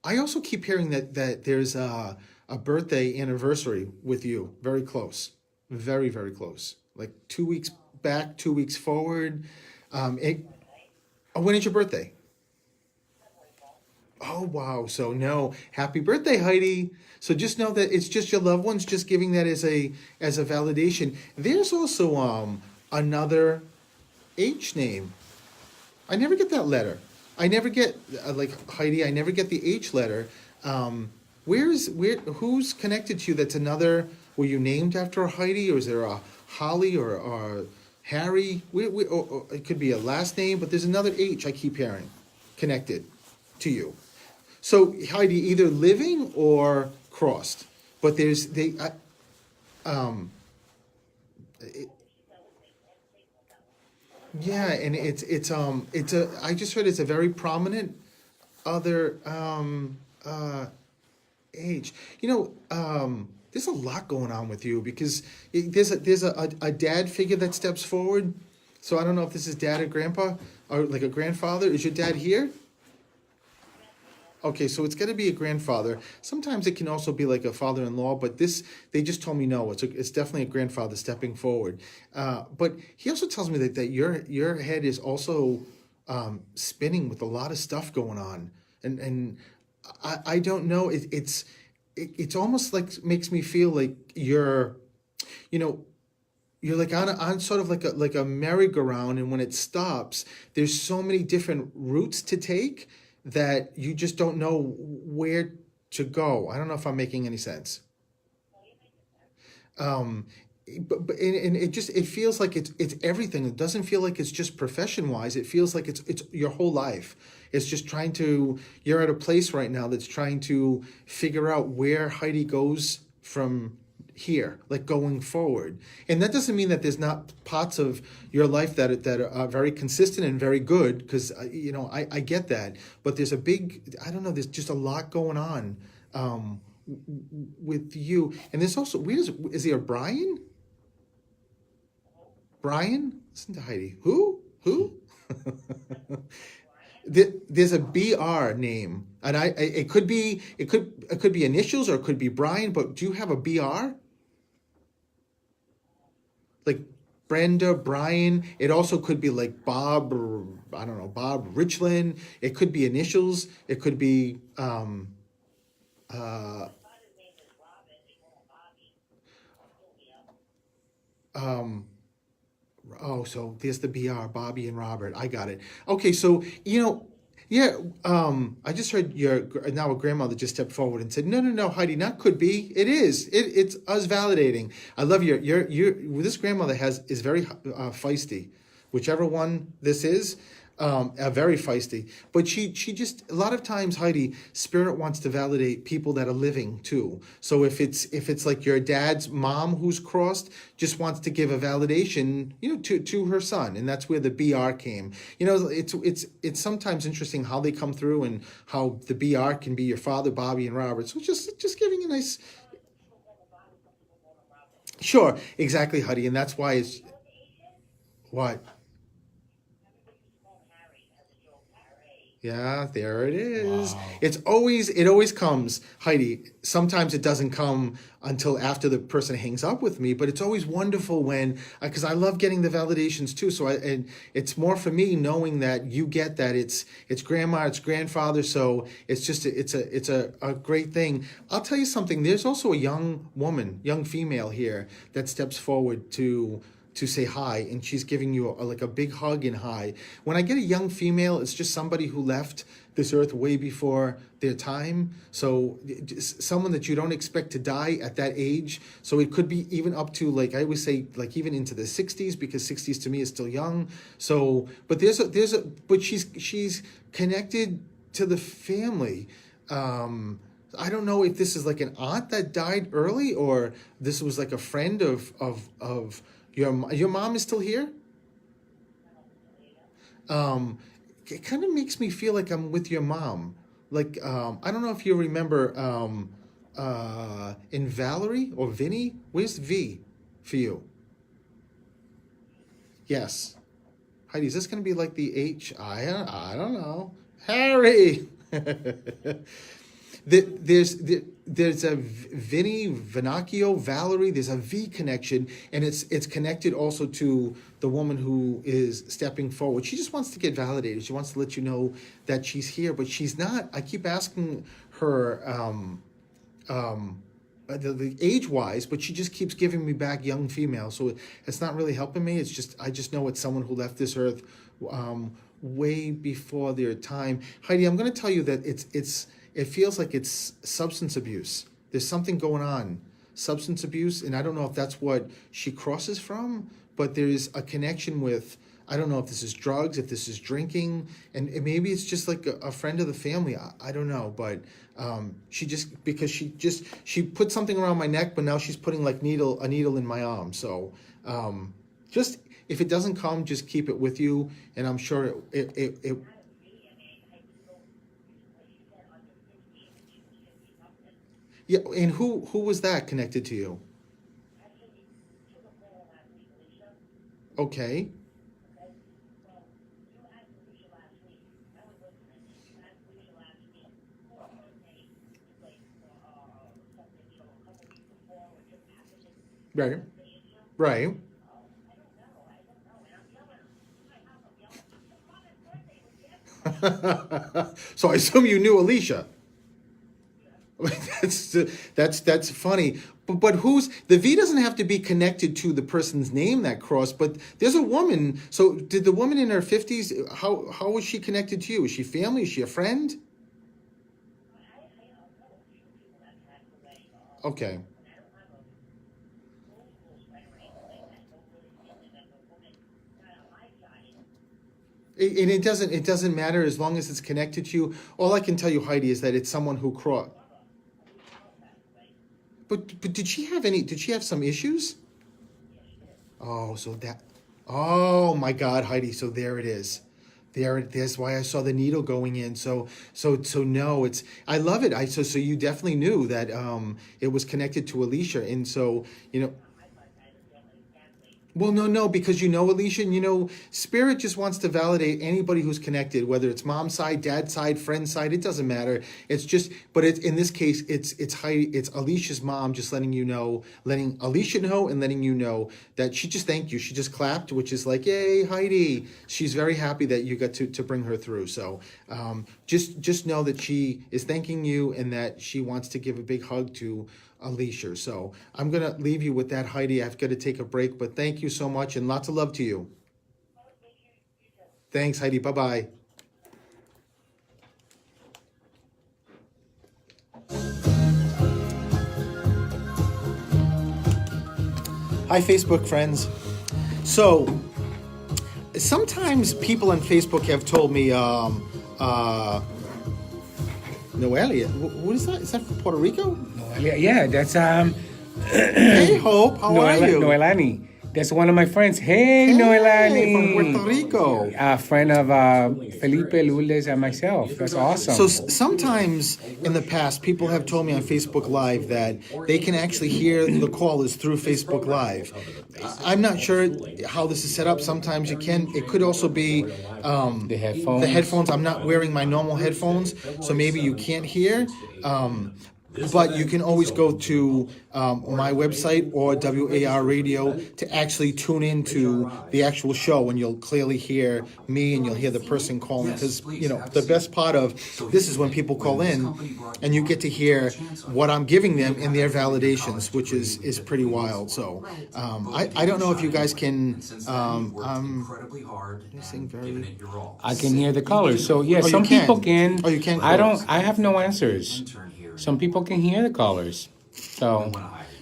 I also keep hearing that there's a birthday anniversary with you, very close, very, very close, like 2 weeks back, 2 weeks forward. When is your birthday? Oh, wow. So no, happy birthday, Heidi. So just know that it's just your loved ones, just giving that as a validation. There's also another H name. I never get that letter. I never get like Heidi. I never get the H letter. Who's connected to you? That's another. Were you named after a Heidi, or is there a Holly or Harry? Or it could be a last name, but there's another H I keep hearing connected to you. So Heidi, either living or crossed, but yeah, and it's I just heard it's a very prominent other age. You know, there's a lot going on with you, because there's a dad figure that steps forward. So I don't know if this is dad or grandpa or like a grandfather. Is your dad here? Okay, so it's got to be a grandfather. Sometimes it can also be like a father-in-law, but they just told me no. It's definitely a grandfather stepping forward. But he also tells me that your head is also spinning with a lot of stuff going on, and I don't know. it's almost like makes me feel like you're, you know, you're like on sort of like a merry-go-round, and when it stops, there's so many different routes to take that you just don't know where to go. I don't know if I'm making any sense. Um, and it feels like it's everything. It doesn't feel like it's just profession wise. It feels like it's your whole life. It's just trying to, you're at a place right now that's trying to figure out where Heidi goes from here, like going forward. And that doesn't mean that there's not parts of your life that are very consistent and very good, because you know, I get that. But there's a big, I don't know, there's just a lot going on with you. And there's also, is there a Brian? Brian? Listen to Heidi. Who? There's a BR name, and it could be initials, or it could be Brian. But do you have a BR? Like Brenda, Brian. It also could be like Bob, or I don't know, Bob Richland. It could be initials. It could be oh, so there's the BR, Bobby and Robert. I got it. Okay, so you know, yeah. I just heard your now a grandmother just stepped forward and said, "No, Heidi, not could be. It is. It's us validating." I love your this grandmother is very feisty, whichever one this is. Very feisty, but she just, a lot of times, Heidi, spirit wants to validate people that are living too. So if it's like your dad's mom who's crossed, just wants to give a validation, you know, to her son, and that's where the BR came. You know, it's sometimes interesting how they come through, and how the BR can be your father, Bobby and Robert. So just giving a nice. Sure, exactly, Heidi, and that's why it's what. Yeah, there it is. Wow. It always comes, Heidi. Sometimes it doesn't come until after the person hangs up with me, but it's always wonderful when, because I love getting the validations too. So and it's more for me knowing that you get that it's grandma, it's grandfather. So it's just it's a great thing. I'll tell you something. There's also a young female here that steps forward to say hi, and she's giving you like a big hug and hi. When I get a young female, it's just somebody who left this earth way before their time. So someone that you don't expect to die at that age. So it could be even up to, like I always say, like even into the 60s, because 60s to me is still young. So, but but she's connected to the family. I don't know if this is like an aunt that died early, or this was like a friend of your mom is still here? It kind of makes me feel like I'm with your mom. Like, I don't know if you remember in Valerie or Vinny. Where's V for you? Yes. Heidi, is this going to be like the H? I don't know. Harry! There's a Vinny, Vernacchio, Valerie. There's a V connection, and it's connected also to the woman who is stepping forward. She just wants to get validated. She wants to let you know that she's here, but she's not. I keep asking her the age-wise, but she just keeps giving me back young female. So it's not really helping me. It's just, I just know it's someone who left this earth way before their time. Heidi, I'm going to tell you that it feels like it's substance abuse. There's something going on, substance abuse, and I don't know if that's what she crosses from, but there's a connection with, I don't know if this is drugs, if this is drinking, and maybe it's just like a friend of the family. I don't know, but she put something around my neck, but now she's putting like a needle in my arm. So just, if it doesn't come, just keep it with you, and I'm sure it yeah. And who was that connected to you? Okay. Right. Right. So I assume you knew Alicia. That's funny. But who's the V doesn't have to be connected to the person's name that crossed. But there's a woman. So did the woman in her 50s? How was she connected to you? Is she family? Is she a friend? Okay. And it doesn't matter as long as it's connected to you. All I can tell you, Heidi, is that it's someone who crossed. But did she have some issues? Oh, oh my God, Heidi. So there it is. There's why I saw the needle going in. So no, I love it. So you definitely knew that it was connected to Alicia, and so Well, no, because Alicia, and Spirit just wants to validate anybody who's connected, whether it's mom's side, dad's side, friend's side, it doesn't matter. It's just, but in this case, it's Heidi, it's Alicia's mom just letting Alicia know and letting you know that she just thanked you. She just clapped, which is like, yay, Heidi. She's very happy that you got to bring her through. So just know that she is thanking you and that she wants to give a big hug to Alicia. So I'm going to leave you with that, Heidi. I've got to take a break, but thank you so much and lots of love to you. Thanks, Heidi. Bye-bye. Hi, Facebook friends. So sometimes people on Facebook have told me, Noelia, what is that? Is that from Puerto Rico? Yeah, that's Hey, Hope, how are you? Noelani. That's one of my friends. Hey, Noelani. From Puerto Rico. A friend of Felipe Lourdes and myself. That's awesome. So sometimes in the past, people have told me on Facebook Live that they can actually hear the callers through Facebook Live. I'm not sure how this is set up. Sometimes you can. It could also be the headphones. The headphones. I'm not wearing my normal headphones, so maybe you can't hear. But you can always go to my website or WAR Radio to actually tune into the actual show, and you'll clearly hear me and you'll hear the person calling. Because the best part of this is when people call in, and you get to hear what I'm giving them in their validations, which is pretty wild. So I don't know if you guys can. I can hear the callers. So yeah, some people can. Oh, you can. I have no answers. Some people can hear the callers. So,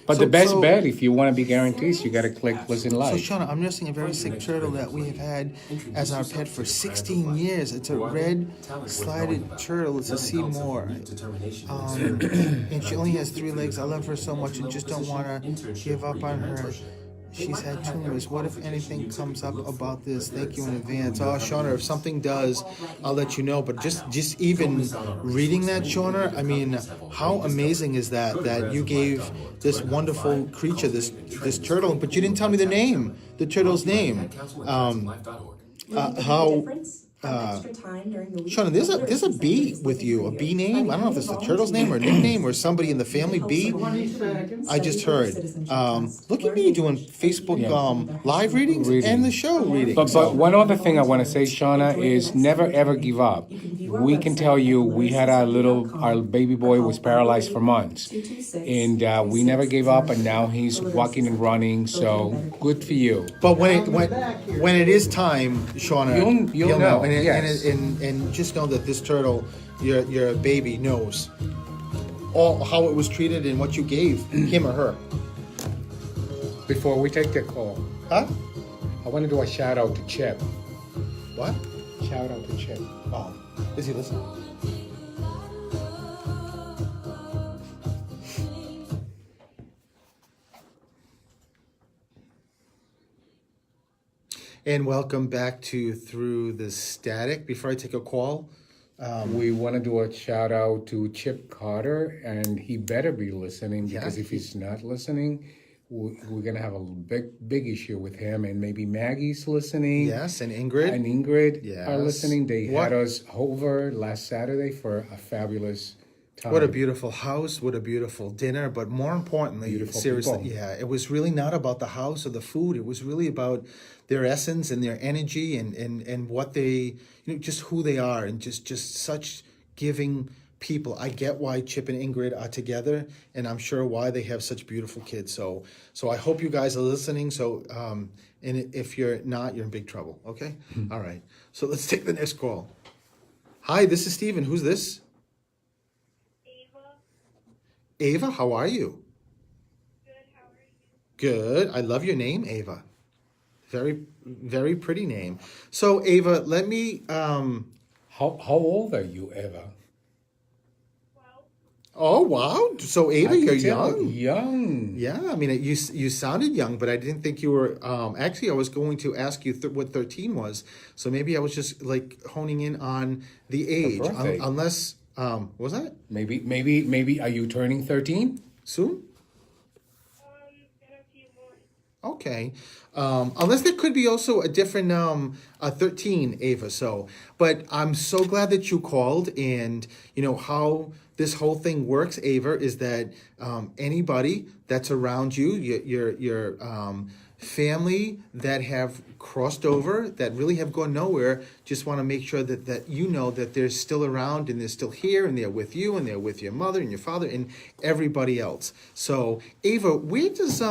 but the best bet, if you want to be guaranteed, you got to click listen So, live. Shauna, I'm nursing a very sick turtle that we have had as our pet for 16 years. It's a red slided turtle. It's a Seymour. And she only has 3 legs. I love her so much and just don't want to give up on her. She's had tumors. What if anything comes up about this? Thank you in advance. Oh, Shauna, if something does, I'll let you know. But just even reading that, Shauna, I mean, how amazing is that you gave this wonderful creature, this turtle, but you didn't tell me the turtle's name. Shauna, there's a bee with you, a bee name. I don't know if it's the turtle's name or a nickname or somebody in the family. Bee. I just heard. Look at me doing Facebook live readings and the show readings. But one other thing I want to say, Shauna, is never ever give up. We can tell you we had our baby boy was paralyzed for months, and we never gave up, and now he's walking and running. So good for you. But when it is time, Shauna, you'll know. And just know that this turtle, your baby, knows all how it was treated and what you gave him or her. Before we take the call, Huh? I want to do a shout out to Chip. What? Shout out to Chip. Oh, is he listening? And welcome back to Through the Static. Before I take a call, We want to do a shout out to Chip Carter, and he better be listening, because if he's not listening, we're going to have a big issue with him. And maybe Maggie's listening. yes, and Ingrid. And Ingrid are Yes. listening. They had us over last Saturday for a fabulous time. What a beautiful house, what a beautiful dinner, but more importantly, Beautiful seriously, people. yeah, it was really not about the house or the food. It was really about their essence and their energy and what they, just who they are, and just such giving people. I get why Chip and Ingrid are together, and I'm sure why they have such beautiful kids. So I hope you guys are listening. So and if you're not, you're in big trouble. Okay. All right. So let's take the next call. Hi, this is Steven. Who's this? Ava, Ava, how are you? good, how are you? Good. I love your name, Ava. Very, very pretty name. So Ava, let me How old are you, Eva? Well, oh wow. So Ava, I you're can tell, young. Young. Yeah, I mean, you sounded young, but I didn't think you were. Actually, I was going to ask you what 13 was, so maybe I was just like honing in on the age, birthday. unless what was that Maybe are you turning 13? soon? in a few months. Okay, unless there could be also a different 13, Ava. So, but I'm so glad that you called, and you know how this whole thing works, Ava, is that anybody that's around you, your family that have crossed over, that really have gone nowhere, just want to make sure that you know that they're still around and they're still here and they're with you and they're with your mother and your father and everybody else. So, Ava, where does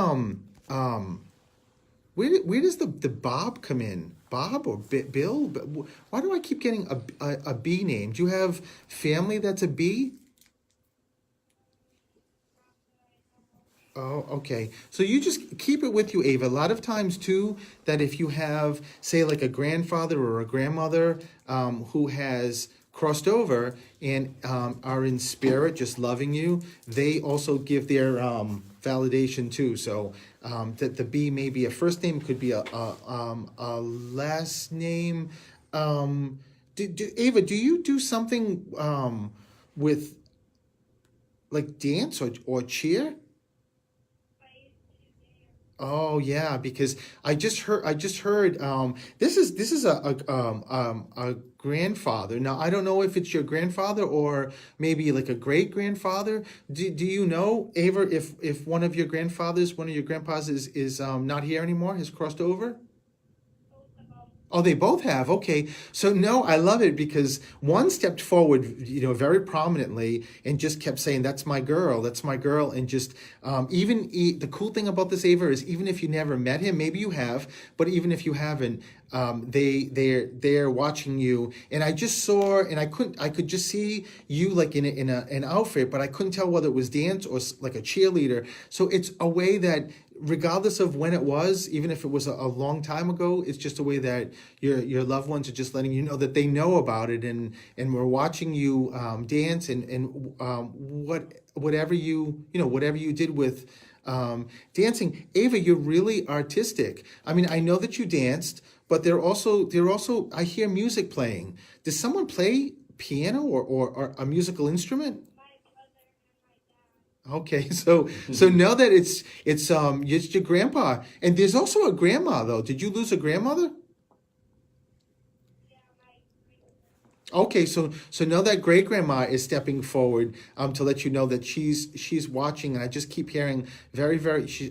where does the Bob come in? Bob or Bill? Why do I keep getting a B name? Do you have family that's a B? Oh, okay. So you just keep it with you, Ava. A lot of times, too, that if you have, say, like a grandfather or a grandmother who has crossed over and are in spirit, just loving you, they also give their validation, too. So that the B may be a first name, could be a last name. Ava, do you do something with, like, dance or cheer? Oh yeah, because I just heard this is a grandfather. Now I don't know if it's your grandfather or maybe like a great grandfather. Do you know, Ava, if one of your grandfathers, one of your grandpas is not here anymore, has crossed over? Oh, they both have. Okay. So no, I love it because one stepped forward, you know, very prominently and just kept saying, "That's my girl. That's my girl." And just the cool thing about this, Ava, is even if you never met him, maybe you have, but even if you haven't, they're watching you. And I just saw, and I could just see you like in an outfit, but I couldn't tell whether it was dance or like a cheerleader. So it's a way that, regardless of when it was, even if it was a long time ago, it's just a way that your loved ones are just letting you know that they know about it, and we're watching you dance and whatever you did with dancing. Ava, you're really artistic. I mean, I know that you danced, but they're also I hear music playing. Does someone play piano or a musical instrument? Okay, so know that it's your grandpa, and there's also a grandma though. Did you lose a grandmother? Okay, so know that great grandma is stepping forward to let you know that she's watching, and I just keep hearing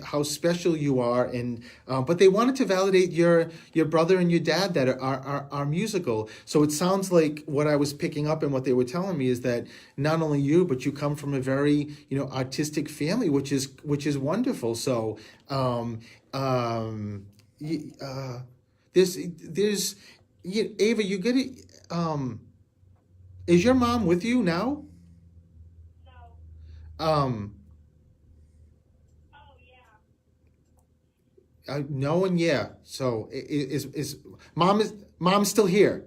how special you are, and but they wanted to validate your brother and your dad that are musical. So it sounds like what I was picking up and what they were telling me is that not only you, but you come from a very artistic family, which is wonderful. So there's Ava, you get it. Is your mom with you now? No. Oh, yeah. No and yeah. So is mom's still here?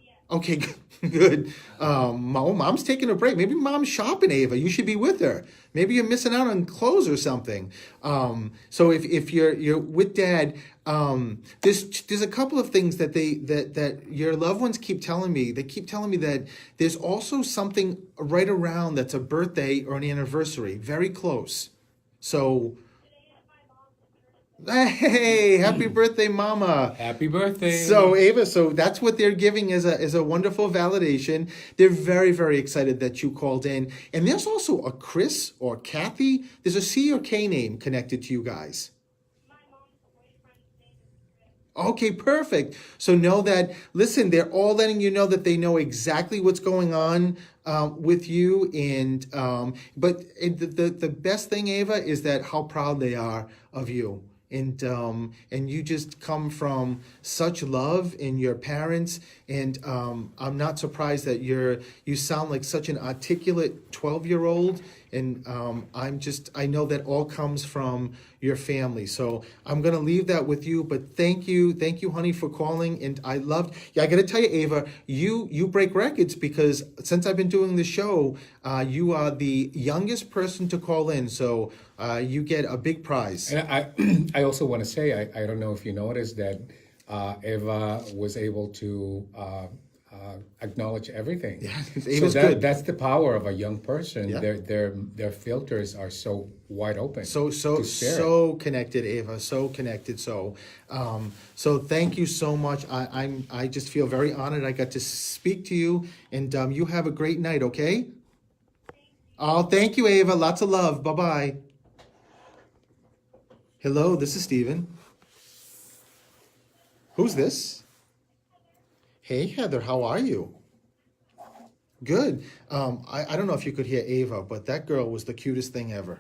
Yeah. Okay, good. Mom's taking a break. Maybe mom's shopping, Ava. You should be with her. Maybe you're missing out on clothes or something. So if you're with dad, there's a couple of things that your loved ones keep telling me. They keep telling me that there's also something right around that's a birthday or an anniversary, very close. So, hey, happy birthday, Mama. Happy birthday. So, Ava, so that's what they're giving as a wonderful validation. They're very, very excited that you called in. And there's also a Chris or Kathy. There's a C or K name connected to you guys. My mom's boyfriend's name is Chris. Okay, perfect. So know that, listen, they're all letting you know that they know exactly what's going on with you. But the best thing, Ava, is that how proud they are of you. And you just come from such love in your parents, and I'm not surprised that you sound like such an articulate 12-year-old, and I know that all comes from your family. So I'm gonna leave that with you, but thank you, honey, for calling. And I gotta tell you, Ava, you break records, because since I've been doing the show, you are the youngest person to call in, so you get a big prize. And I also want to say, I don't know if you noticed that Eva was able to acknowledge everything. Yeah, so Ava's good. That's the power of a young person. Yeah. Their filters are so wide open. So to spirit. so connected, Ava. So connected. So thank you so much. I just feel very honored I got to speak to you, and you have a great night. Okay. Oh, thank you, Ava. Lots of love. Bye bye. Hello, this is Steven. Who's this? Hey, Heather. How are you? Good. I don't know if you could hear Ava, but that girl was the cutest thing ever.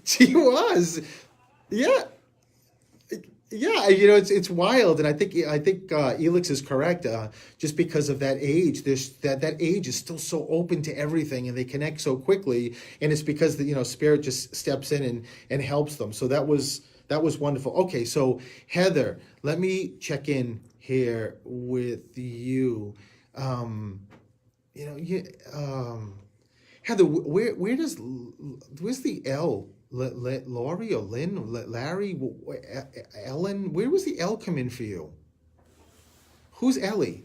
She was. Yeah. Yeah, it's wild, and I think Elix is correct. Just because of that age, that age is still so open to everything, and they connect so quickly, and it's because Spirit just steps in and helps them. So that was wonderful. Okay, so Heather, let me check in here with you. Heather, where's the L? Laurie or Lynn, Larry, Ellen, where was the L come in for you? Who's Ellie?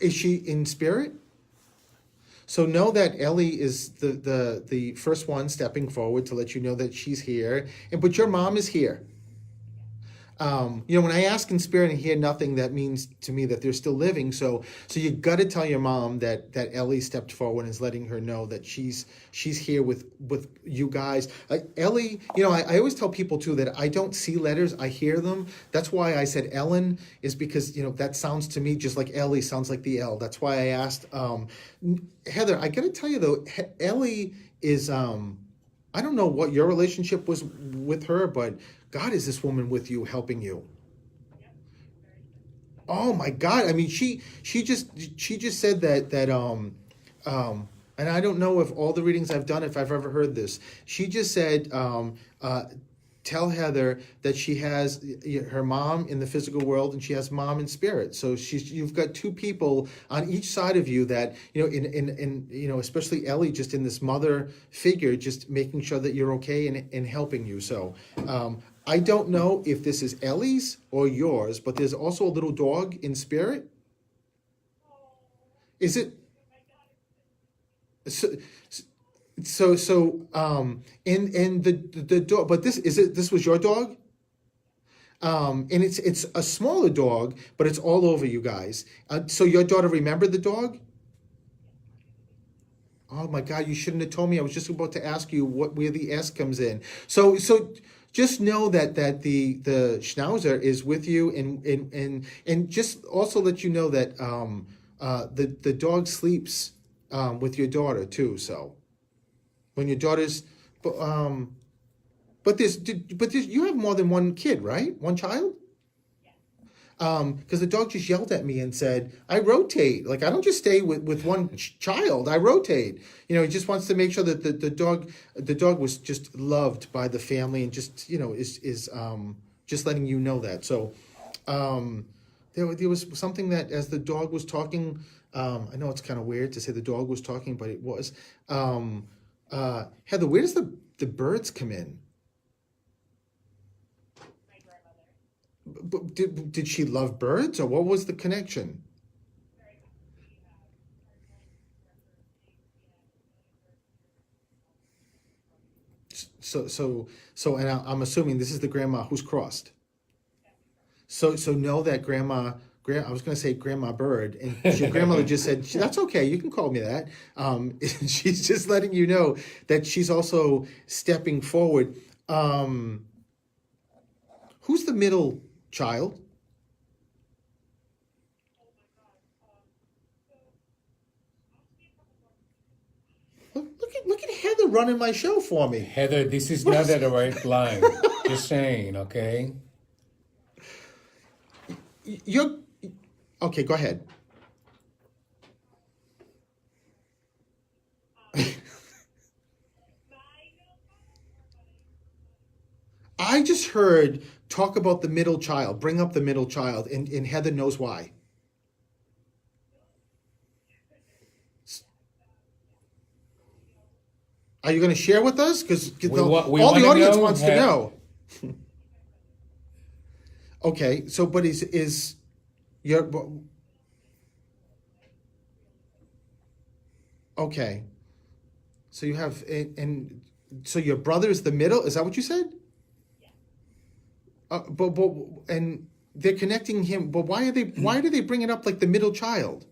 Is she in spirit? So know that Ellie is the first one stepping forward to let you know that she's here, but your mom is here. When I ask in spirit and hear nothing, that means to me that they're still living. So you got to tell your mom that Ellie stepped forward and is letting her know that she's here with you guys. Ellie, I always tell people too that I don't see letters, I hear them. That's why I said Ellen, is because that sounds to me just like Ellie sounds like the L. That's why I asked. Heather, I got to tell you though, Ellie is I don't know what your relationship was with her, but God, is this woman with you, helping you? Oh my God! I mean, she just said that and I don't know if all the readings I've done, if I've ever heard this. She just said, tell Heather that she has her mom in the physical world and she has mom in spirit. So you've got two people on each side of you that, in especially Ellie, just in this mother figure, just making sure that you're okay and helping you. So I don't know if this is Ellie's or yours, but there's also a little dog in spirit. Is it? So and the dog, but this was your dog? And it's a smaller dog, but it's all over you guys. So your daughter remembered the dog? Oh my God, you shouldn't have told me. I was just about to ask you where the S comes in. So just know that the Schnauzer is with you, and just also let you know that the dog sleeps with your daughter too. So when your daughter's, but you have more than one kid, right? One child? Because the dog just yelled at me and said, I rotate. Like, I don't just stay with one child. I rotate. He just wants to make sure that the dog was just loved by the family, and just, is just letting you know that. So there was something that as the dog was talking, I know it's kind of weird to say the dog was talking, but it was. Heather, where does the birds come in? But did she love birds, or what was the connection? So, and I'm assuming this is the grandma who's crossed. So know that grandma I was going to say Grandma Bird, and your grandmother just said, "That's okay. You can call me that." She's just letting you know that she's also stepping forward. Who's the middle child? Look at Heather running my show for me. Heather, this is not the right line. Just saying, okay? You're okay. Go ahead. I just heard talk about the middle child. Bring up the middle child, and Heather knows why. Are you going to share with us? Because all the audience wants to know. Okay, so but is your okay? So you have and so your brother is the middle. Is that what you said? But and they're connecting him. But why do they bring it up like the middle child?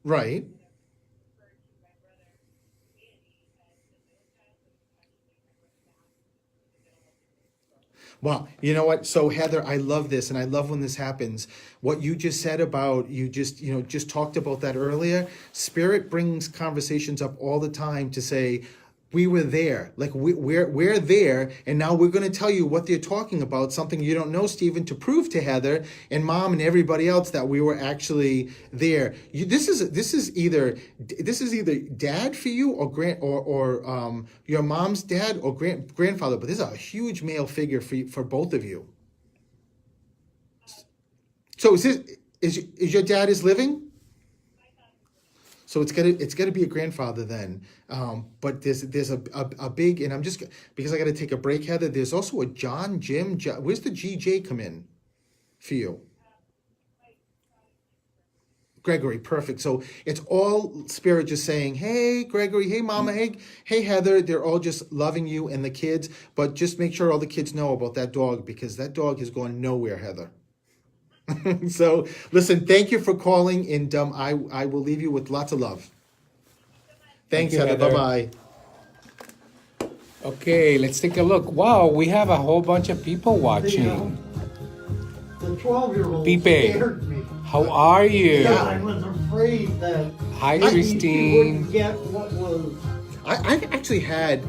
Right. Well, you know what? So Heather, I love this, and I love when this happens. What you just said about just talked about that earlier. Spirit brings conversations up all the time to say, we were there, like we're there, and now we're going to tell you what they're talking about, something you don't know, Stephen, to prove to Heather and Mom and everybody else that we were actually there. This is either dad for you or your mom's dad or grandfather, but this is a huge male figure for both of you. So is your dad is living? So it's gonna be a grandfather then, but there's a big, and I'm just because I got to take a break, Heather. There's also a Jim. Where's the GJ come in for you? Gregory, perfect. So it's all Spirit just saying, hey Gregory, hey Mama, hey Heather. They're all just loving you and the kids, but just make sure all the kids know about that dog because that dog has gone nowhere, Heather. So, listen, thank you for calling, and I will leave you with lots of love. Thanks, Heather. Bye-bye. Okay, let's take a look. Wow, we have a whole bunch of people watching. The 12-year-old Pipe, scared me. how are you? Yeah, I was afraid that Hi, she Christine. wouldn't get what was. I actually had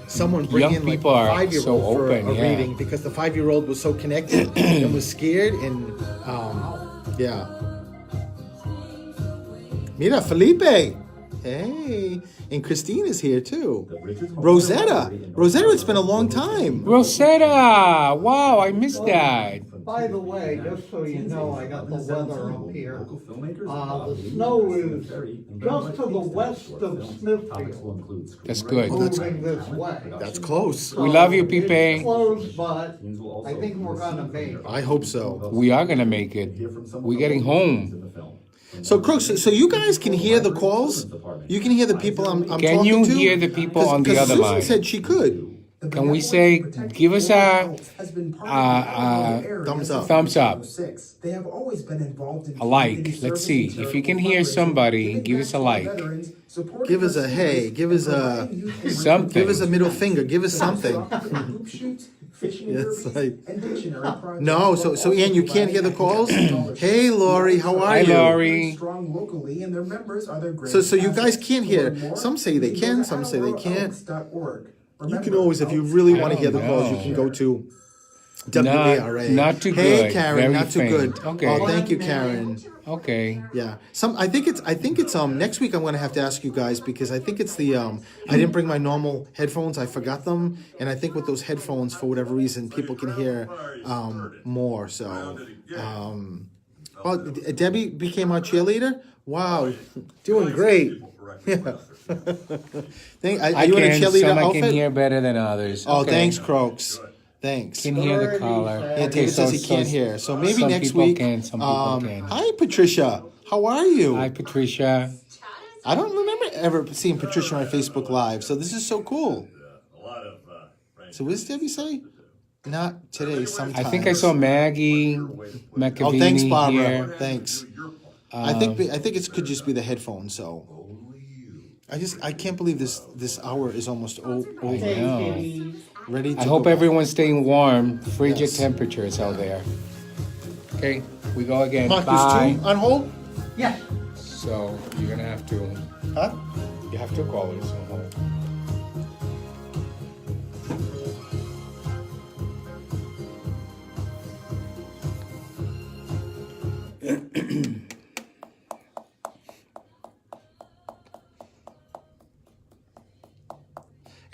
someone bring Young in like a people are 5-year-old so for open, a yeah. reading because the 5-year-old was so connected and was scared and yeah. Mira, Felipe. Hey, and Christine is here too. Rosetta, it's been a long time. Rosetta, wow, I missed that. By the way, just so you know, I got the weather up here. The snow is just to the west of Smithfield. That's good. Moving this way. That's close. We love you, It's Pipe. close, but I think we're gonna make it. I hope so. We are gonna make it. We're getting home. So, Crooks, so you guys can hear the calls? You can hear the people I'm Can talking you to? hear the people on the 'Cause other Susan line? said she could. Can we say, give us a Thumbs up. thumbs up, They have always been involved in a like? Let's see. If you can hear somebody, give us a like. Give us a hey, give us a Something. give us a middle finger, give us something. Yes, No, so Ian, you can't hear the calls? Hey Lori, how are Hi, you? Lori. Strong locally, and their members are their great So you guys assets. can't hear. For more, Some say they can, some say they can't. visit You can always, if you really want to hear the calls, you can go to WARA. Not too Hey good. Karen, Very not too faint. good. Okay. Oh, thank you, Karen. Okay. Yeah. I think it's next week I'm gonna have to ask you guys because I think it's the I didn't bring my normal headphones, I forgot them, and I think with those headphones for whatever reason people can hear more. So well, Debbie became our cheerleader? Wow, doing great. Yeah. Are you in a cheerleader some I outfit? can hear better than others. Oh, Okay. thanks, Croaks. Thanks. Can hear the caller. Yeah, David says he can't hear. So maybe some next people week. can, some people can. Hi, Patricia. How are you? Hi, Patricia. I don't remember ever seeing Patricia on Facebook Live, so this is so cool. So what does Debbie say? Not today, I sometimes. think I saw Maggie McAvini Oh, thanks, Barbara. here. Thanks. I think it could just be the headphones. So I can't believe this hour is almost over. know. Ready to I hope go. everyone's staying warm. Frigid Yes. temperatures out there. Okay, we go again. Mark, Bye. there's two on hold. Yes. So you're gonna have to. Huh? You have to call us on hold.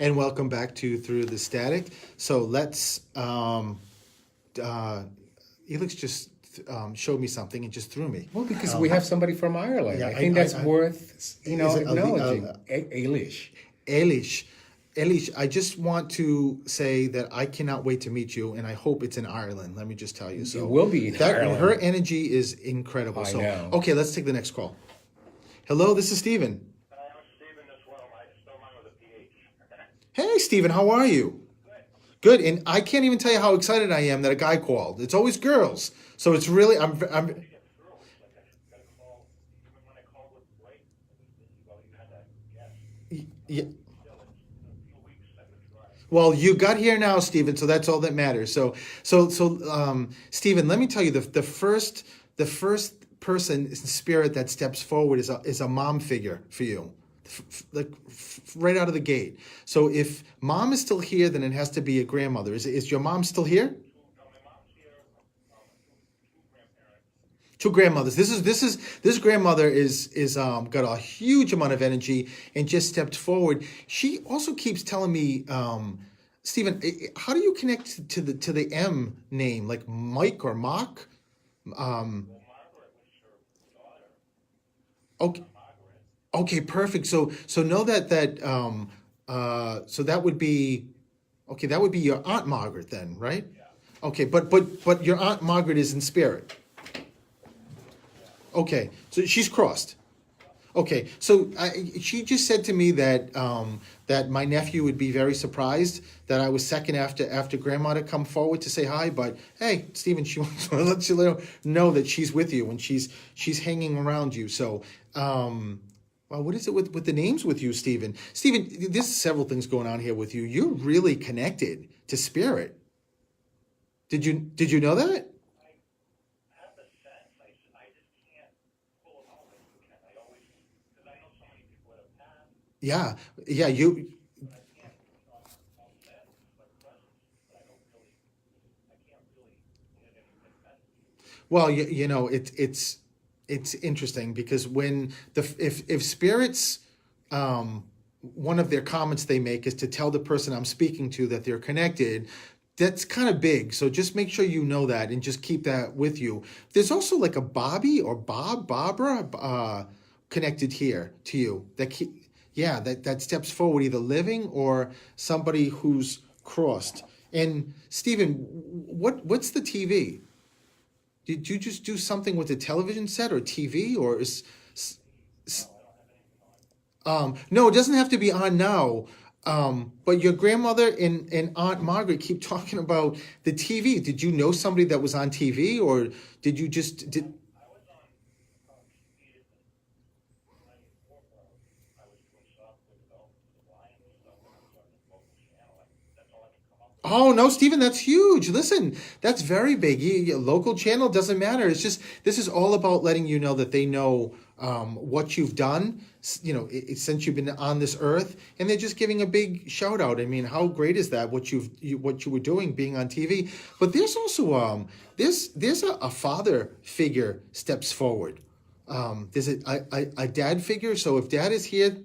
And welcome back to Through the Static. So let's, Elix just showed me something and just threw me. Well, because we have somebody from Ireland. Yeah, I think that's worth, is it acknowledging. Eilish. Elish, I just want to say that I cannot wait to meet you, and I hope it's in Ireland. Let me just tell you. So It will be in Ireland. Her energy is incredible. I So know. okay, let's take the next call. Hello, this is Steven. Hey, Steven, how are you? Good, and I can't even tell you how excited I am that a guy called. It's always girls, so it's really I'm. Yeah. Well, you got here now, Stephen, so that's all that matters. So, Stephen, let me tell you, the first person in spirit that steps forward is a mom figure for you, right out of the gate. So, if mom is still here, then it has to be a grandmother. Is your mom still here? Two grandmothers. This grandmother is got a huge amount of energy and just stepped forward. She also keeps telling me, Stephen, how do you connect to the M name, like Mike or Mock? Okay, okay, perfect. So know that so that would be okay. That would be your Aunt Margaret then, right? Okay, but your Aunt Margaret is in spirit. Okay, so she's crossed. Okay, so she just said to me that that my nephew would be very surprised that I was second after Grandma to come forward to say hi. But hey, Stephen, she wants to let you know that she's with you and she's hanging around you. So, well, what is it with the names with you, Stephen? Stephen, there's several things going on here with you. You're really connected to spirit. Did you know that? Yeah, you. Well, you know, it's interesting because when if spirits, one of their comments they make is to tell the person I'm speaking to that they're connected. That's kind of big, so just make sure you know that and just keep that with you. There's also like a Bobby or Barbara connected here to you that steps forward, either living or somebody who's crossed. And Stephen, what's the TV? Did you just do something with the television set or TV or no, it doesn't have to be on now. But your grandmother and Aunt Margaret keep talking about the TV. Did you know somebody that was on TV or did you just did? Oh no, Stephen, that's huge. Listen, that's very big. Local channel doesn't matter. It's just this is all about letting you know that they know what you've done. You know, since you've been on this earth, and they're just giving a big shout out. I mean, how great is that? What you were doing, being on TV. But there's also there's a father figure steps forward. There's a dad figure. So if dad is here.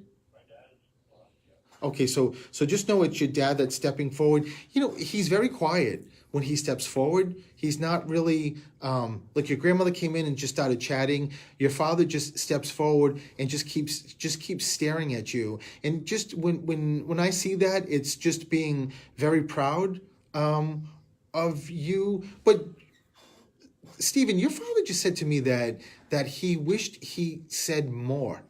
Okay, so just know it's your dad that's stepping forward. You know, he's very quiet when he steps forward. He's not really like your grandmother came in and just started chatting. Your father just steps forward and just keeps staring at you. And just when I see that, it's just being very proud of you. But Stephen, your father just said to me that he wished he said more.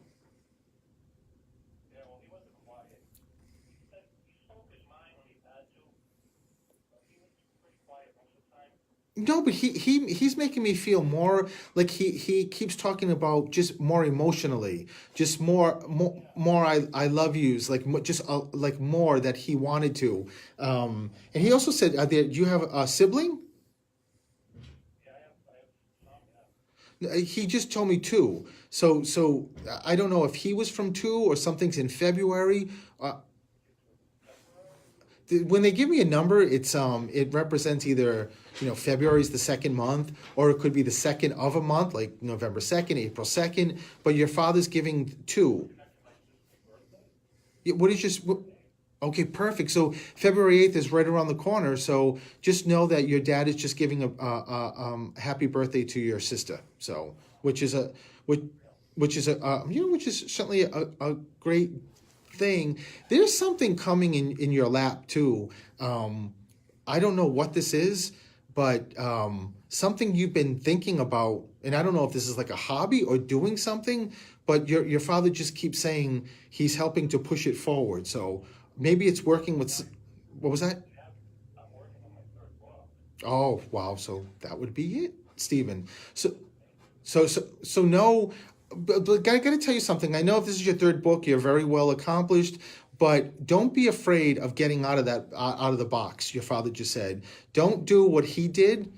No, but he's making me feel more like he keeps talking about just more emotionally, just more I love yous, like just like more that he wanted to. And he also said, do you have a sibling? He just told me two. So I don't know if he was from two or something's in February. When they give me a number, it represents either February's the second month, or it could be the second of a month, like November 2nd, April 2nd. But your father's giving two. What is just okay? Perfect. So February 8th is right around the corner. So just know that your dad is just giving a happy birthday to your sister. So which is certainly a great thing. There's something coming in your lap too. I don't know what this is, but something you've been thinking about, and I don't know if this is like a hobby or doing something, but your father just keeps saying he's helping to push it forward. So maybe it's working with, what was that? Oh, wow. So that would be it, Stephen. So no, but I got to tell you something. I know if this is your third book, you're very well accomplished, but don't be afraid of getting out of the box. Your father just said, don't do what he did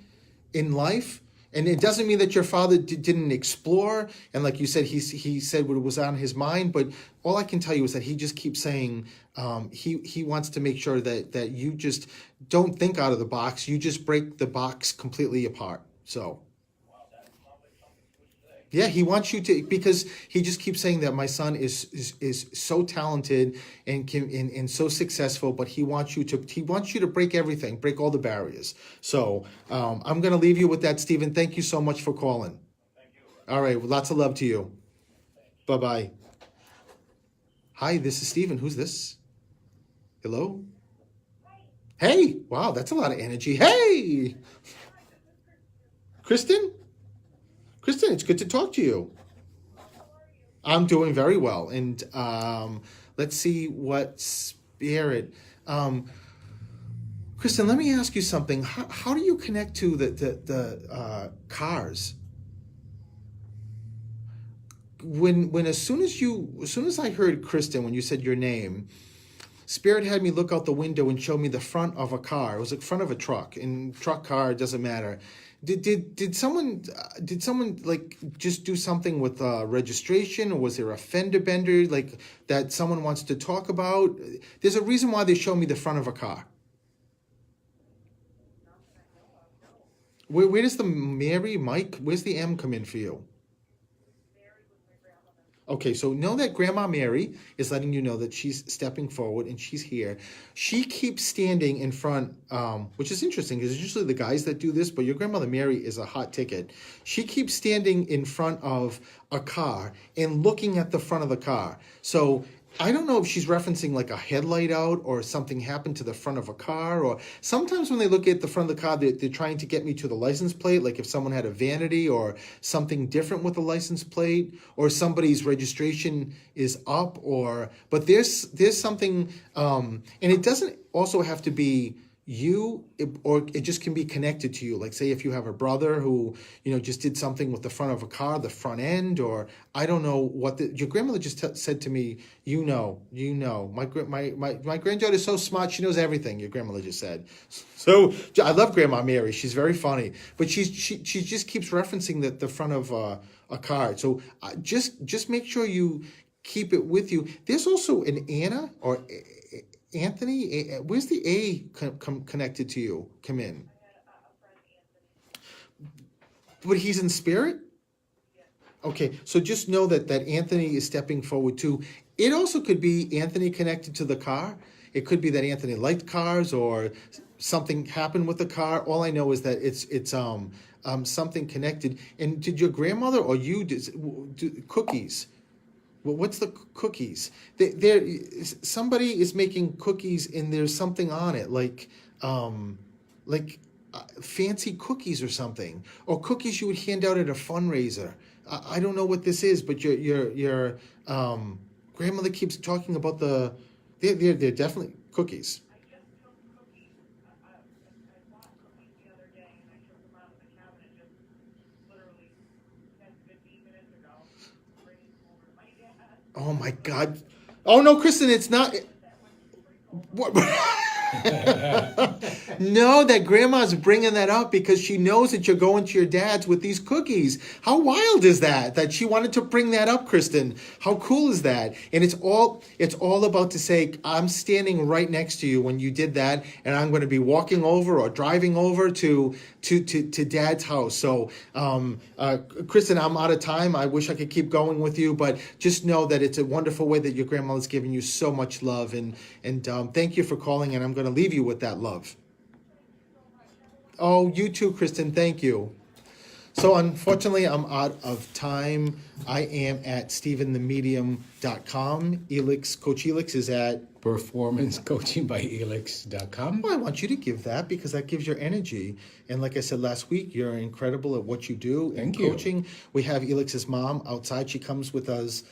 in life. And it doesn't mean that your father didn't explore. And like you said, he said what was on his mind. But all I can tell you is that he just keeps saying he wants to make sure that you just don't think out of the box. You just break the box completely apart. So. Yeah, he wants you to, because he just keeps saying that my son is so talented and so successful, but he wants you to break everything, break all the barriers. So I'm gonna leave you with that, Stephen. Thank you so much for calling. Thank you. All right, well, lots of love to you. Bye-bye. Hi, this is Stephen. Who's this? Hello? Hey, wow, that's a lot of energy. Hey! Kristen? Kristen, it's good to talk to you. I'm doing very well. And let's see what spirit. Kristen, let me ask you something. How do you connect to the cars? When as soon as I heard Kristen, when you said your name, Spirit had me look out the window and show me the front of a car. It was the front of a truck. And truck, car, it doesn't matter. Did someone like just do something with registration, or was there a fender bender like that someone wants to talk about? There's a reason why they show me the front of a car. Where does the Mike, where's the M come in for you? Okay, so know that Grandma Mary is letting you know that she's stepping forward and she's here. She keeps standing in front, which is interesting because it's usually the guys that do this, but your grandmother Mary is a hot ticket. She keeps standing in front of a car and looking at the front of the car. So I don't know if she's referencing like a headlight out or something happened to the front of a car, or sometimes when they look at the front of the car, they're trying to get me to the license plate, like if someone had a vanity or something different with the license plate, or somebody's registration is up, but there's something, and it doesn't also have to be you, or it just can be connected to you. Like say if you have a brother who just did something with the front of a car, the front end, or I don't know what your grandmother just said to me. My granddaughter is so smart, she knows everything. Your grandmother just said. So I love Grandma Mary. She's very funny, but she just keeps referencing the front of a car. So just make sure you keep it with you. There's also an Anna or Anthony. Where's the A connected to you? Come in. But he's in spirit? Okay, so just know that Anthony is stepping forward too. It also could be Anthony connected to the car. It could be that Anthony liked cars or something happened with the car. All I know is that it's something connected. And did your grandmother or you do cookies? Well, what's the cookies? Somebody is making cookies and there's something on it, like fancy cookies or something, or cookies you would hand out at a fundraiser. I don't know what this is, but your grandmother keeps talking about they're definitely cookies. I just took cookies. I bought cookies the other day and I took them Oh my God. Oh no, Kristen, it's not. What? No, that grandma's bringing that up because she knows that you're going to your dad's with these cookies. How wild is that? That she wanted to bring that up, Kristen. How cool is that? And it's all about to say, I'm standing right next to you when you did that, and I'm going to be walking over or driving over to Dad's house. So, Kristen, I'm out of time. I wish I could keep going with you, but just know that it's a wonderful way that your grandmother's giving you so much love, and thank you for calling, and I'm going to leave you with that love. Oh, you too, Kristen. Thank you. So unfortunately, I'm out of time. I am at StephenTheMedium.com. Coach Elix is at... PerformanceCoachingByElix.com. Well, I want you to give that because that gives your energy. And like I said last week, you're incredible at what you do in Thank you. coaching. We have Elix's mom outside. She comes with us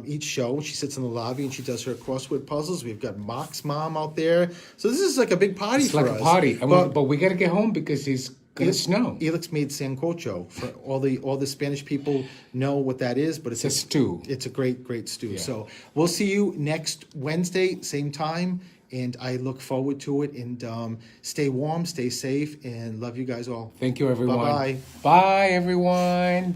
each show. She sits in the lobby and she does her crossword puzzles. We've got Mark's mom out there. So this is like a big party It's for like us. a party. But we got to get home because it's going to snow. Elix made sancocho. For all the Spanish people know what that is, but it's a stew. It's a great stew. Yeah. So we'll see you next Wednesday, same time, and I look forward to it. And stay warm, stay safe, and love you guys all. Thank you, everyone. Bye-bye. Bye, everyone.